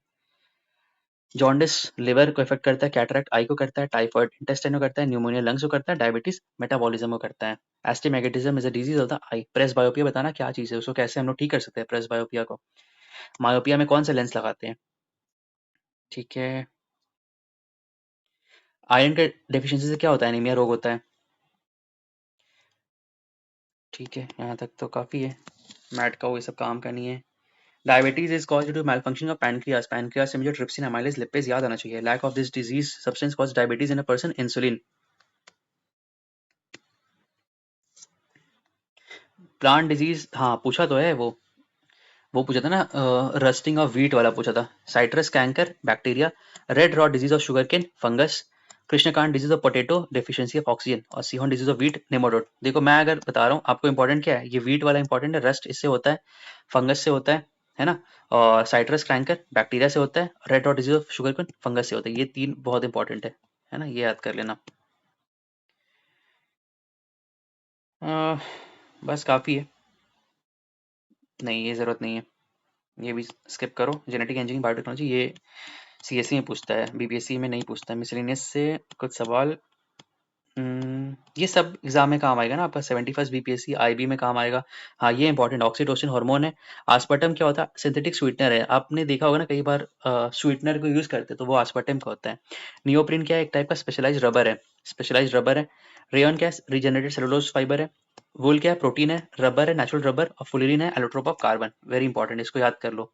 जॉन्डिस लिवर को इफेक्ट करता है, कैटरेक्ट आई को करता है, टाइफॉइड इंटेस्टाइन को करता है, न्यूमोनिया लंग्स को करता है, डायबिटीज मेटाबॉलिज्म को करता है। Astigmatism is a disease of the eye. Presbyopia बताना क्या चीज है, उसको कैसे हम लोग ठीक कर सकते हैं प्रेस बायोपिया को। मायोपिया में कौन सा लेंस लगाते हैं। ठीक है। आयरन के डेफिशिएंसी से क्या होता है, एनीमिया रोग होता है। ठीक है, यहाँ तक तो काफी है, मैट का वो ये सब काम का नहीं है। Diabetes is caused to malfunction of pancreas, pancreas से मुझे ट्रिप्सिन अमाइलेज लिपेज याद आना चाहिए। Lack of this disease substance cause diabetes in a person, insulin. Plant disease, हाँ पूछा तो है वो पूछा था ना, रस्टिंग ऑफ व्हीट वाला पूछा था। Citrus canker bacteria, red rot disease of sugar cane fungus, कृष्णकांत disease of potato deficiency of oxygen, और सीहोन डिजीज ऑफ व्हीट नेमाटोड। देखो मैं अगर बता रहा हूँ आपको, इंपॉर्टेंट क्या है, ये व्हीट वाला इंपॉर्टेंट है, रस्ट इससे होता है, फंगस से होता है ना, और साइट्रस कैंकर बैक्टीरिया से होता है, red rot disease of sugar cane fungus से होता है। ये तीन बहुत इंपॉर्टेंट है ना, ये याद कर लेना। अ, बस काफी है, नहीं ये जरूरत नहीं है, ये भी स्किप करो। जेनेटिक इंजीनियरिंग बायोटेक्नोलॉजी ये सीएससी में पूछता है, बीपीएससी में नहीं पूछता है। मिसलेनियस से कुछ सवाल, ये सब एग्जाम में काम आएगा ना आपका, 71st बीपीएससी आईबी में काम आएगा। हाँ ये इंपॉर्टेंट, ऑक्सीटोसिन हार्मोन है। आस्पर्टम क्या होता है, सिंथेटिक स्वीटनर है, आपने देखा होगा ना कई बार स्वीटनर को यूज करते हैं तो वो आस्पर्टम का होता है। नियोप्रिन क्या है, एक टाइप का स्पेशलाइज रबर है, स्पेशलाइज रबर है। रेयन क्या है, रिजेनरेटेड सेलुलोज फाइबर है। वूल क्या है, प्रोटीन है, रबर है नेचुरल रबर, और फुलिरिन है allotrope of carbon. Very important, इसको याद कर लो।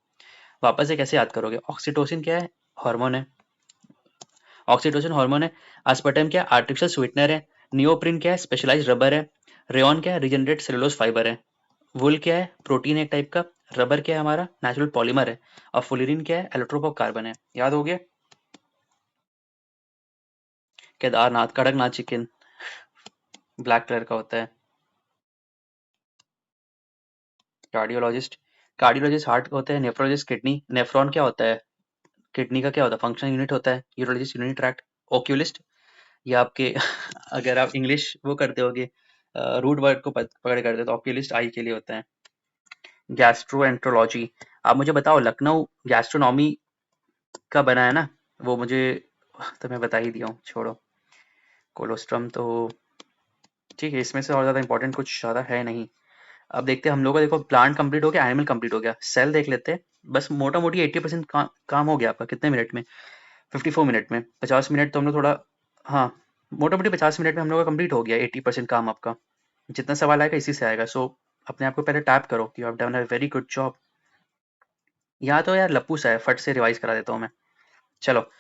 वापस से कैसे याद करोगे, ऑक्सीटोसिन क्या है, हार्मोन है, ऑक्सीटोसिन हार्मोन है। अस्पर्टम क्या है, आर्टिफिशियल स्वीटनर है। नियोप्रिन क्या है, स्पेशलाइज रबर है। रेयन क्या है, रिजेनरेट सेलुलोज फाइबर है। वुल क्या है, प्रोटीन एक टाइप का। रबर क्या है, हमारा नेचुरल पॉलीमर है। और फुलिरिन क्या है, एलोट्रोप ऑफ कार्बन है। याद हो गया। Kedarnath Kadaknath chicken black colour का होता है। कार्डियोलॉजिस्ट, कार्डियोलॉजिस्ट हार्ट होता है। नेफ्रोलॉजिस्ट किडनी, नेफ्रॉन क्या होता है, किडनी का क्या होता है, फंक्शन यूनिट होता है। Urologist urinary tract. ओक्यूलिस्ट, ये आपके अगर आप इंग्लिश वो करते होगे, रूट वर्ड को पकड़ करते तो ऑक्यूलिस्ट आई के लिए होता है। गैस्ट्रोएंट्रोलॉजी, आप मुझे बताओ, लखनऊ गैस्ट्रोनॉमी का बना है ना, वो मुझे तो मैं बता ही दिया हूँ, छोड़ो। कोलोस्ट्रम तो ठीक है, इसमें से और ज़्यादा इंपॉर्टेंट कुछ ज़्यादा है नहीं। अब देखते हैं हम लोग का, देखो प्लांट कंप्लीट हो गया, एनिमल कंप्लीट हो गया, सेल देख लेते हैं। बस मोटा मोटी 80% काम हो गया आपका, कितने मिनट में, 54 मिनट में। 50 मिनट तो हम लोग थोड़ा, हाँ मोटा मोटी 50 मिनट में हम लोग का कंप्लीट हो गया 80% काम आपका। जितना सवाल आएगा इसी से आएगा। सो अपने आप को पहले टैप करो कि you have done a very good job. यहाँ तो यार लप्पू सा है, फट से रिवाइज करा देता हूँ मैं। चलो,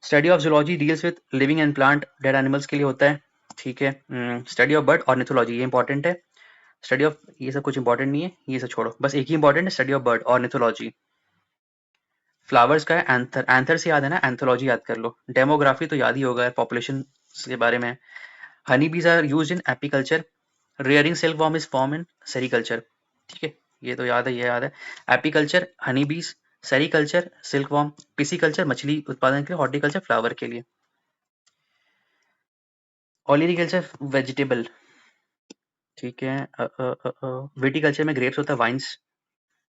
study of zoology deals with living and plant dead animals के लिए होता है, ठीक है। स्टडी ऑफ बर्ड ऑर्निथोलॉजी, ये इंपॉर्टेंट है। स्टडी ऑफ ये सब कुछ इंपॉर्टेंट नहीं है, ये सब छोड़ो, बस एक ही इंपॉर्टेंट है, study of bird ornithology. Flowers का है एंथर, एंथर से याद है ना, एंथोलॉजी याद कर लो। डेमोग्राफी तो याद ही होगा, पॉपुलेशन के बारे में। Honey bees are use in apiculture, rearing silkworm is form in sericulture, ठीक है, ये तो याद है, ये याद है। एपीकल्चर हनी बीज, सेरीकल्चर सिल्क वॉर्म, पिसीकल्चर मछली उत्पादन के लिए, हॉर्टिकल्चर फ्लावर के लिए। ओलिरिकल्चर वेजिटेबल, ठीक है। विटिकल्चर में ग्रेप्स होता है, वाइन्स,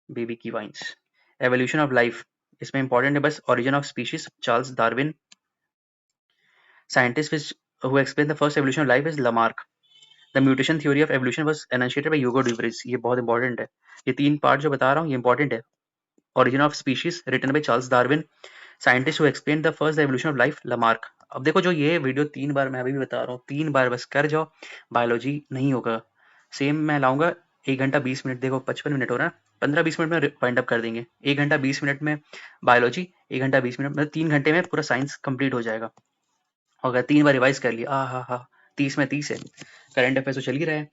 बेबी की वाइन्स। एवोल्यूशन ऑफ लाइफ, इसमें इंपॉर्टेंट है बस origin of species, Charles Darwin. Scientist who explained the first evolution of life is Lamarck. The mutation theory of evolution was enunciated by Hugo de Vries. ये बहुत इंपॉर्टेंट है, ये तीन पार्ट जो बता रहा हूँ ये इंपॉर्टेंट है। Origin of species written by Charles Darwin. Scientist who explained the first evolution of life, Lamarck. अब देखो, जो ये वीडियो 3 बार मैं अभी भी बता रहा हूँ, 3 बार बस कर जाओ, बायोलॉजी नहीं होगा। सेम मैं लाऊंगा 1 घंटा 20 मिनट, देखो 55 मिनट हो रहा है, 15-20 मिनट में वाइंड अप कर देंगे। 1 घंटा 20 मिनट में बायोलॉजी, 1 घंटा 20 मिनट, मतलब 3 घंटे में पूरा साइंस कंप्लीट हो जाएगा। अगर 3 बार रिवाइज कर लिया, हा हा, 30 में 30 है। करंट अफेयर तो चल ही रहा है,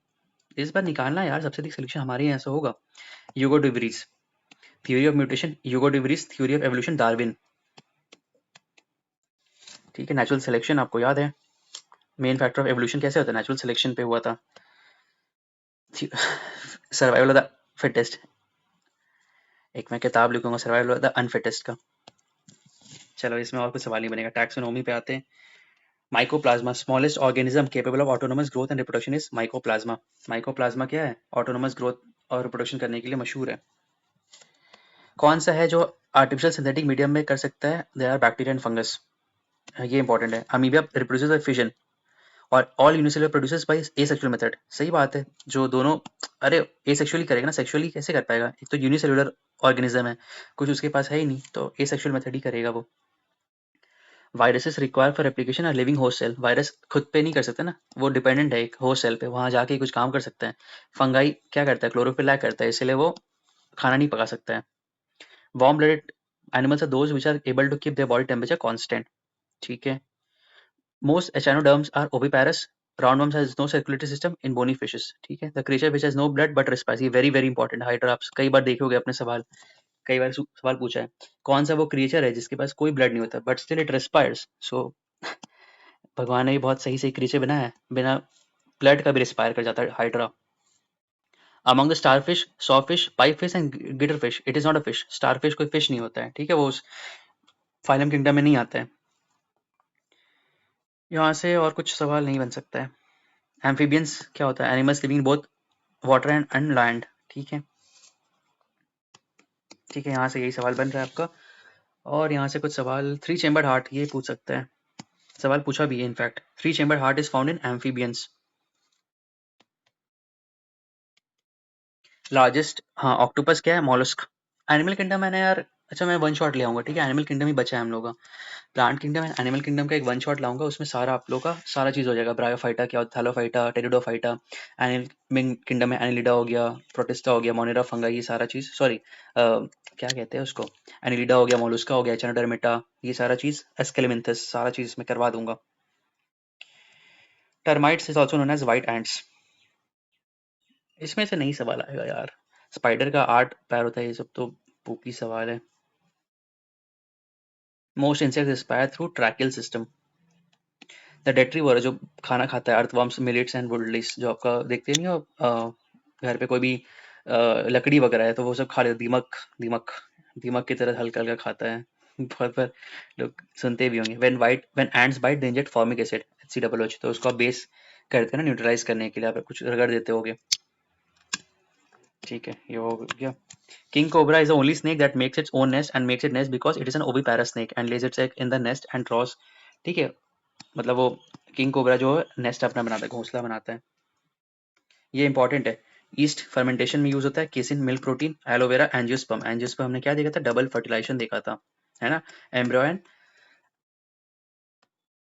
इस बार निकालना यार, सबसे अधिक सिलेक्शन हमारे यहाँ से होगा। ह्यूगो day Vries, theory of mutation Hugo day Vries, theory of evolution Darwin, ठीक है। नेचुरल सिलेक्शन आपको याद है, मेन फैक्टर ऑफ एवोल्यूशन कैसे होता है, नेचुरल सिलेक्शन पे हुआ था। सर्वाइवल ऑफ द फिटेस्ट, एक मैं किताब लिखूंगा सर्वाइवल ऑफ द अनफिटेस्ट का। चलो, इसमें और कुछ सवाल नहीं बनेगा। टैक्सोनॉमी पे आते हैं। Mycoplasma, smallest organism capable of autonomous growth and reproduction is mycoplasma. Mycoplasma क्या है, ऑटोनोमस ग्रोथ और रिप्रोडक्शन करने के लिए मशहूर है। कौन सा है जो आर्टिफिशियल सिंथेटिक मीडियम में कर सकता है, they are bacteria and fungus, ये इंपॉर्टेंट है। अमीबिया रिप्रोड्यूसेस बाय फिजन और all unicellular produces by asexual method, सही बात है। जो दोनों, अरे एसेक्सुअली करेगा ना, सेक्सुअली कैसे कर पाएगा, एक तो यूनिसेलुलर ऑर्गेनिज्म है, कुछ उसके पास है ही नहीं, तो एसेक्सुअल मेथड ही करेगा वो। Viruses require for application are living host cell, virus खुद पे नहीं कर सकते ना, वो डिपेंडेंट है एक होस्ट सेल पे, वहां जाके कुछ काम कर सकते हैं। फंगाई क्या करता है, क्लोरोफिल लैक करता है, इसलिए वो खाना नहीं पका सकता है। Warm blooded animals are those which are able to keep their body temperature constant, ठीक है। Most echinoderms are oviparous. Roundworms has no circulatory system in bony fishes. ठीक है। The creature which has no blood but respires. ये very very important है। हाइड्राप्स कई बार देखोगे अपने सवाल, कई बार सवाल पूछा है, कौन सा वो क्रिएचर है जिसके पास कोई ब्लड नहीं होता बट स्टिल इट रेस्पायर्स। सो भगवान ने भी बहुत सही सही क्रिएचर बनाया है, बिना ब्लड का भी रेस्पायर कर जाता है hydra. Among the starfish, sawfish, pipefish and guitarfish, it is not a fish. Starfish कोई फिश नहीं होता है, ठीक है, वो उस फाइलम किंगडम में नहीं आता है। यहाँ से और कुछ सवाल नहीं बन सकता है। एम्फीबियंस क्या होता है, animals living both water and land, ठीक है। ठीक है, यहाँ से यही सवाल बन रहा है आपका। और यहाँ से कुछ सवाल, 3 चेम्बर्ड हार्ट, ये पूछ सकता है, सवाल पूछा भी है in fact. 3 chambered heart is found in amphibians. Largest, हाँ, ऑक्टोपस क्या है, मॉलस्क। एनिमल किंगडम मैंने यार, अच्छा मैं वन शॉट ले आऊंगा, ठीक है, एनिमल किंगडम ही बचा है हम लोग का। Plant kingdom and animal kingdom का एक वन शॉट लाऊंगा, उसमें सारा आप लोग का सारा चीज हो जाएगा। ब्रायोफाइटा क्या होता है, थैलोफाइटा, टेरिडोफाइटा। एनिमल किंगडम में एनिलिडा हो गया, प्रोटिस्टा हो गया, मोनेरा फंगा, ये सारा चीज, सॉरी क्या कहते हैं उसको, एनिलिडा हो गया, मोलुस्का हो गया, एचिनोडर्मिटा, ये सारा चीज, एस्केलेमिंथस, सारा चीज मैं करवा दूंगा। Termites is also known as white ants, इसमें से नहीं सवाल आएगा यार। स्पाइडर का 8 पैर होता है, ये सब तो पोकी सवाल है। Most insects respire through tracheal system. The detritivore जो खाना खाता है, अर्थवर्म्स, मिलेट्स एंड वुडलिस, जो आपका देखते नहीं हो घर पे कोई भी लकड़ी वगैरह है तो वो सब खा लेते, दीमक, दीमक, दीमक की तरह हल्का हल्का खाता है। बहुत बार लोग सुनते भी होंगे। When ants bite they inject formic acid, HCOH, तो उसको बेस करते हैं ना, न्यूट्रलाइज करने के लिए आप कुछ रगड़ देते होगे, ठीक है, ये हो गया। King cobra is the only snake that makes its own nest and makes it nest because it is an oviparous snake and lays its egg in the nest and draws, ठीक है, मतलब वो किंग कोबरा जो है नेस्ट अपना बनाता है, घोंसला बनाता है। ये इंपॉर्टेंट है। ईस्ट फर्मेंटेशन में यूज होता है, casein, milk protein, aloe vera, angiosperm. Angiosperm हमने क्या देखा था, डबल फर्टिलाइजेशन देखा था, है ना, embryo and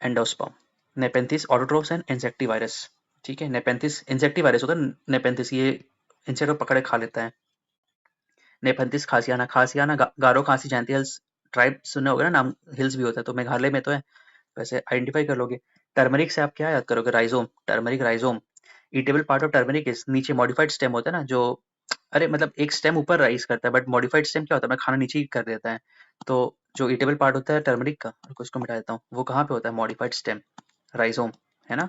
endosperm. Nepenthes, autotrophs and insectivores, ठीक है। नेपेंथिस इंसेक्टिव वायरस होता है, नेपेंथिस ये इंसेक्ट को पकड़ के खा लेता है। नेपेंथिस खासियाना, खासियाना गारो खासी जयंती हिल्स ट्राइब सुने होगे ना नाम, हिल्स भी होता है तो मेघालय में तो है, वैसे आइडेंटिफाई कर लोगे। टर्मरिक से आप क्या याद करोगे? Rhizome, turmeric rhizome. Eatable part of turmeric is नीचे मॉडिफाइड स्टेम होता है ना जो, अरे मतलब एक स्टेम ऊपर राइज करता है बट मॉडिफाइड स्टेम क्या होता है, मैं खाना नीचे ही कर देता है। तो जो ईटेबल पार्ट होता है टर्मरिक का, रुको इसको मिटा देता हूँ, वो कहाँ पे होता है? मॉडिफाइड स्टेम, राइजोम, है ना,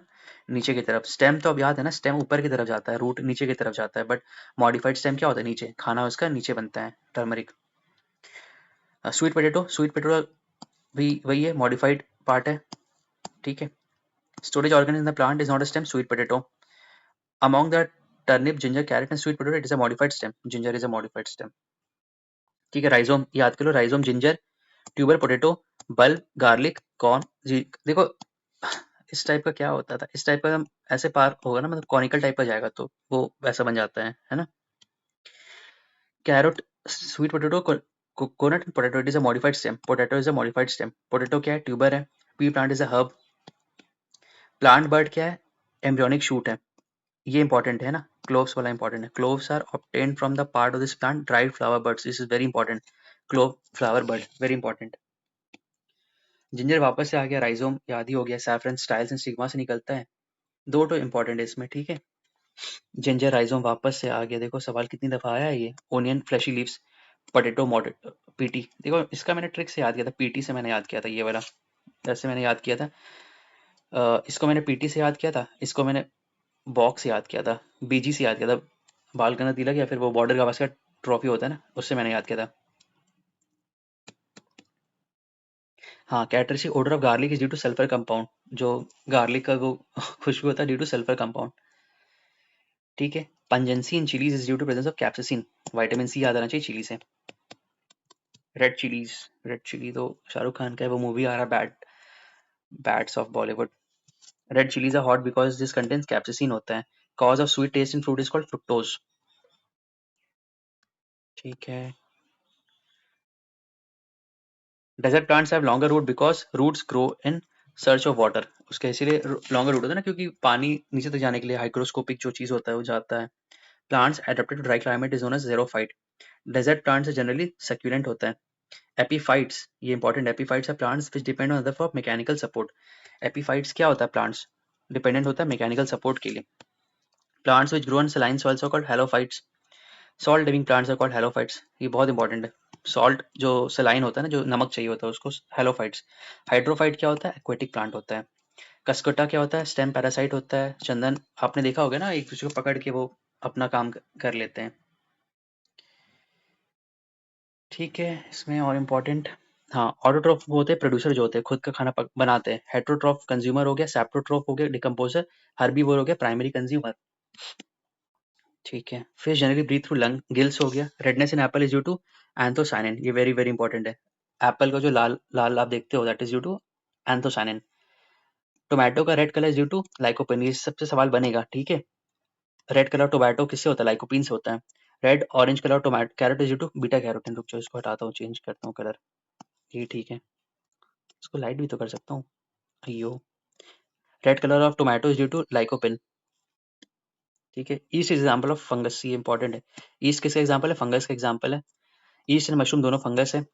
नीचे की तरफ। स्टेम तो अब याद है ना, स्टेम ऊपर की तरफ जाता है, रूट नीचे की तरफ जाता है, बट मॉडिफाइड स्टेम क्या होता है? नीचे, खाना उसका नीचे बनता है, turmeric. Sweet potato, sweet potato भी वही है, मॉडिफाइड पार्ट है, ठीक है। Storage organ in the plant is not a stem, sweet potato. Among the turnip, ginger, carrot and sweet potato it is a modified stem, ginger is a modified stem, ठीक है। राइजोम याद कर लो, rhizome ginger, tuber potato, bulb garlic, corn. जी देखो इस टाइप का क्या होता था, इस टाइप का ऐसे पार होगा ना, मतलब कॉनिकल टाइप का जाएगा तो वो वैसा बन जाता है ना। Carrot, sweet potato, coconut, potato it is a modified stem, potato is a modified stem. Potato क्या है? ट्यूबर है। P plant is a herb. Plant bird क्या है? एम्ब्रियोनिक शूट है, ये इंपॉर्टेंट है ना, क्लोव्स वाला इंपॉर्टेंट है। Cloves are obtained from the part of this plant dried flower birds, this is very important. Clove flower bird very important. Ginger वापस से आ गया, राइजोम याद ही हो गया, सैफरन स्टाइल्स एंड स्टिग्मा से निकलता है, दो तो इंपॉर्टेंट है इसमें, ठीक है। जिंजर राइजोम वापस से आ गया, देखो सवाल कितनी दफा आया है ये। Onion flashy leaves, potato model, PT, देखो इसका मैंने ट्रिक से याद किया था, पीटी से मैंने याद किया था, ये वाला ऐसे मैंने याद किया था। इसको मैंने पीटी से याद किया था, इसको मैंने बॉक्स से याद किया था, बीजी से याद किया था, बाल गंगा तिलक या फिर वो बॉर्डर गावस्कर ट्रॉफी होता है ना, उससे मैंने याद किया था। हाँ, characteristic odour of garlic is due to sulphur compound, जो गार्लिक का वो खुशबू होता है ड्यू टू सल्फर कंपाउंड, ठीक है। Pungency in chillies is due to presence of capsaicin, vitamin C याद आना चाहिए चिली से। रेड चिलीज, रेड चिली तो शाहरुख खान का है, वो मूवी आ रहा bad, bads of Bollywood. Red chillies are hot because this contains capsaicin होता है। Cause of sweet taste in fruit is called fructose, ठीक है। Desert plants have longer root because roots grow in search of water, उसके इसीलिए लॉन्गर रूट होता है ना, क्योंकि पानी नीचे तक जाने के लिए हाइग्रोस्कोपिक जो चीज होता है वो जाता है। Plants adapted to dry climate is known as xerophyte. Desert plants generally succulent होता है। एपीफाइट्स, ये important, epiphytes are plants which depend on other for mechanical support. Epiphytes क्या होता है? प्लांट्स डिपेंडेंट होता है मैकेनिकल सपोर्ट के लिए। Plants which grow on saline soils are called halophytes. Salt living plants are called halophytes, ये बहुत इंपॉर्टेंट है। सॉल्ट जो सलाइन होता है ना, जो नमक चाहिए होता है उसको हैलोफाइट्स। हाइड्रोफाइट क्या होता है? एक्वेटिक प्लांट होता है। कसकटा क्या होता है? स्टेम पैरासाइट होता है। चंदन आपने देखा होगा ना, एक दूसरे को पकड़ के वो अपना काम कर लेते हैं, ठीक है। इसमें और इम्पोर्टेंट, हाँ, ऑटोट्रॉफ वो होते हैं प्रोड्यूसर जो होते हैं, खुद का खाना बनाते हैं। हेट्रोट्रॉफ कंज्यूमर हो गया, सैप्रोट्रॉफ हो गया डिकम्पोजर, हर्बीवोर हो गया प्राइमरी कंज्यूमर, ठीक है। Fish generally breathe through lung, gills हो गया। Redness in apple is due to anthocyanin, ये वेरी वेरी इंपॉर्टेंट है। एप्पल का जो लाल लाल आप देखते हो that is due to anthocyanin. Tomato का red colour is due to lycopene, ये सबसे सवाल बनेगा, ठीक है। रेड कलर टोमेटो किससे होता है? लाइकोपिन से होता है। Red orange colour tomato carrot is due to beta carotene, रुक जाओ इसको हटाता हूँ, चेंज करता हूँ कलर, ये ठीक है। इसको लाइट भी तो कर सकता हूँ, अयो। Red colour of tomato is due to lycopene, ठीक है। ईस्ट एग्जाम्पल ऑफ फंगस, ये इंपॉर्टेंट है। ईस्ट किसका एग्जाम्पल है? फंगस का एग्जाम्पल है। ईस्ट एंड मशरूम दोनों फंगस है।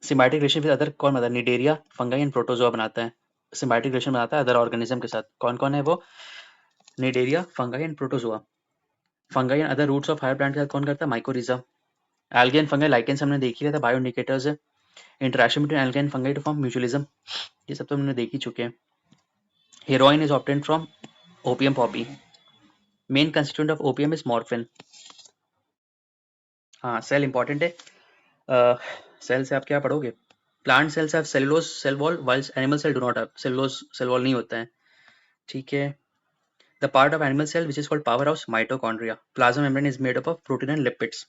सिम्बायोटिक रिलेशन विद अदर कौन बनाता है? निडेरिया, फंगाई एंड प्रोटोजोआ बनाता है। सिम्बायोटिक रिलेशन बनाता है अदर ऑर्गेनिज्म के साथ, कौन कौन है वो? Cnidaria, fungi and protozoa. Fungi and other roots of higher plant के साथ कौन करता है? Mycorrhiza. Algae and fungi lichens हमने देख ही लिया था, बायो इंडिकेटर्स है। Interaction between algae and fungi to form mutualism, ये सब तो हमने देख ही चुके हैं। Heroin is obtained from opium poppy. Main constituent of opium is morphine. हाँ, सेल इंपॉर्टेंट है। सेल से आप क्या पढ़ोगे? Plant cells have cellulose cell wall whiles animal cell do not have cellulose cell wall, नहीं होता है, ठीक है। The part of animal cell which is called power house, mitochondria. Plasma membrane is made up of protein and lipids.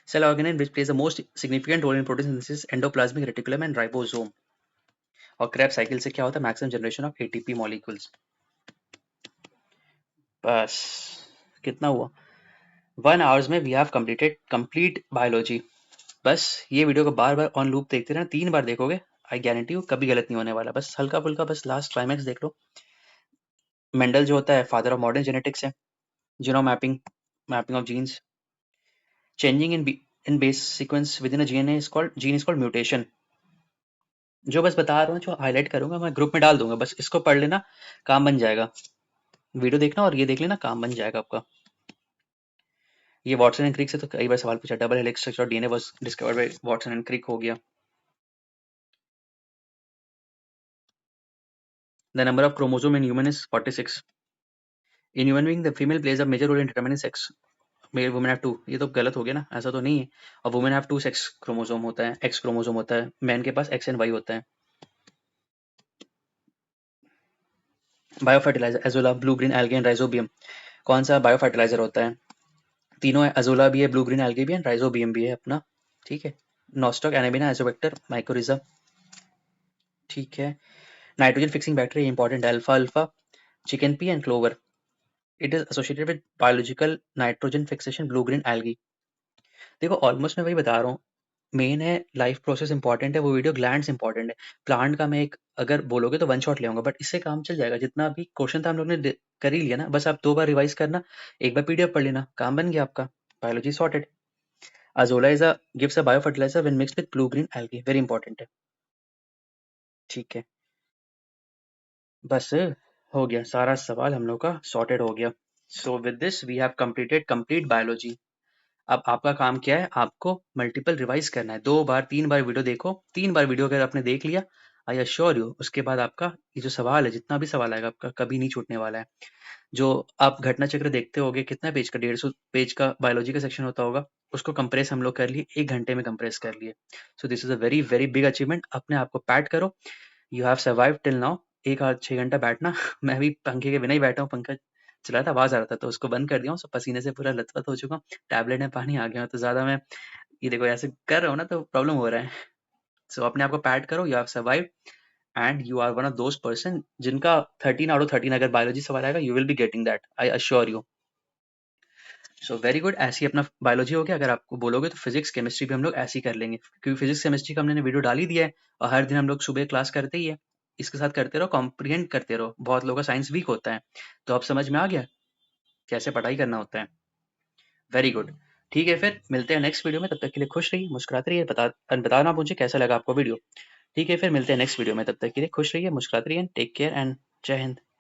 Cell organelle which plays the most significant role in protein synthesis, endoplasmic reticulum and ribosome। और क्रेब साइकिल से क्या होता है? Maximum generation of ATP molecules. बस कितना हुआ? 1 आवर्स में we have completed complete biology. बस ये वीडियो को बार बार ऑन लूप देखते रहना, 3 बार देखोगे, आई गारंटी यू कभी गलत नहीं होने वाला। बस हल्का फुल्का बस लास्ट क्लाइमैक्स देख लो, मेंडल जो होता है फादर ऑफ मॉडर्न जेनेटिक्स है। Genome mapping of genes, changing in base sequence within a gene is called mutation. जो बस बता रहा हूँ, जो हाईलाइट करूंगा मैं ग्रुप में डाल दूंगा, बस इसको पढ़ लेना, काम बन जाएगा। वीडियो देखना और ये देख लेना, काम बन जाएगा आपका। ये वॉटसन एंड क्रिक से तो कई बार सवाल पूछा, double helix structure DNA was discovered by Watson and Crick हो गया। The number of chromosome in human is 46। In human being the female plays a major role in determining sex, male women have two. ये तो गलत हो गया ना, ऐसा तो नहीं है। और women have two sex chromosome होता है, एक्स क्रोमोसोम होता है, मैन के पास एक्स एंड वाई होता है। Bio fertilizer Azolla, blue green algae and rhizobium. कौन सा बायो फर्टिलाइजर होता है? तीनों है, अजोला भी है, ब्लू ग्रीन एल्गे भी है, राइजोबियम भी है अपना। ठीक है। Nostoc, anabaena, azotobacter, mycorrhiza. ठीक है। नाइट्रोजन फिक्सिंग बैक्टीरिया इंपॉर्टेंट, अल्फा अल्फा, chicken pea and clover. It is associated with biological nitrogen fixation blue green algae. देखो ऑलमोस्ट मैं वही बता रहा हूँ, मेन है लाइफ प्रोसेस इंपॉर्टेंट है, वो वीडियो ग्लैंड्स इंपॉर्टेंट है। प्लांट का मैं एक अगर बोलोगे तो वन शॉट ले आऊंगा, बट इससे काम चल जाएगा। जितना भी क्वेश्चन था हम लोग ने कर ही लिया ना, बस आप 2 बार रिवाइज करना, एक बार पीडीएफ पढ़ लेना, काम बन गया आपका। Biology sorted. Azolla is a gives a bio fertilizer when mixed with blue green algae, very important है। ठीक है। बस हो गया, सारा सवाल हम लोग का सॉर्टेड हो गया। So with this we have completed complete biology. अब आपका काम क्या है, आपको मल्टीपल रिवाइज करना है, 2 बार 3 बार वीडियो देखो। 3 बार वीडियो अगर आपने देख लिया, आई अश्योर यू, उसके बाद आपका ये जो सवाल है, जितना भी सवाल आएगा आपका कभी नहीं छूटने वाला है। जो आप घटना चक्र देखते होगे, कितना पेज का, 150 पेज का बायोलॉजी का सेक्शन होता होगा, उसको कंप्रेस हम लोग कर लिए, 1 घंटे में कंप्रेस कर लिए। So this is a very very big achievement. अपने आप को पैट करो, you have survive till now. 1 आध 6 घंटा बैठना मैं भी पंखे के बिना ही बैठा हूँ, पंखा चला था, आवाज आ रहा था तो उसको बंद कर दिया हूँ, सब पसीने से पूरा लथपथ हो चुका हूँ, टैबलेट में पानी आ गया, तो ज्यादा मैं ये देखो ऐसे कर रहा हूँ ना, तो प्रॉब्लम हो रहा है। सो अपने आप को पैट करो, you have survive and you are one of those person जिनका 13 आउट ऑफ 13 अगर बायोलॉजी सवाल आएगा, you will be getting that, I assure you. So very good. ऐसे ही अपना बायोलॉजी हो गया। अगर आपको बोलोगे तो फिजिक्स केमिस्ट्री भी हम लोग ऐसे ही कर लेंगे, क्योंकि फिजिक्स केमिस्ट्री का हमने वीडियो डाल ही दिया है, और हर दिन हम लोग सुबह क्लास करते ही है। इसके साथ करते रहो, कॉम्प्रिहेंड करते रहो। बहुत लोगों का साइंस वीक होता है, तो अब समझ में आ गया कैसे पढ़ाई करना होता है। Very good. ठीक है, फिर मिलते हैं नेक्स्ट वीडियो में। तब तक के लिए खुश रहिए, मुस्कुराते रहिए, बताना मुझे कैसा लगा आपको वीडियो। ठीक है, फिर मिलते हैं नेक्स्ट वीडियो में। तब तक के लिए खुश रहिए, मुस्कुराते रहिए, टेक केयर एंड जय हिंद।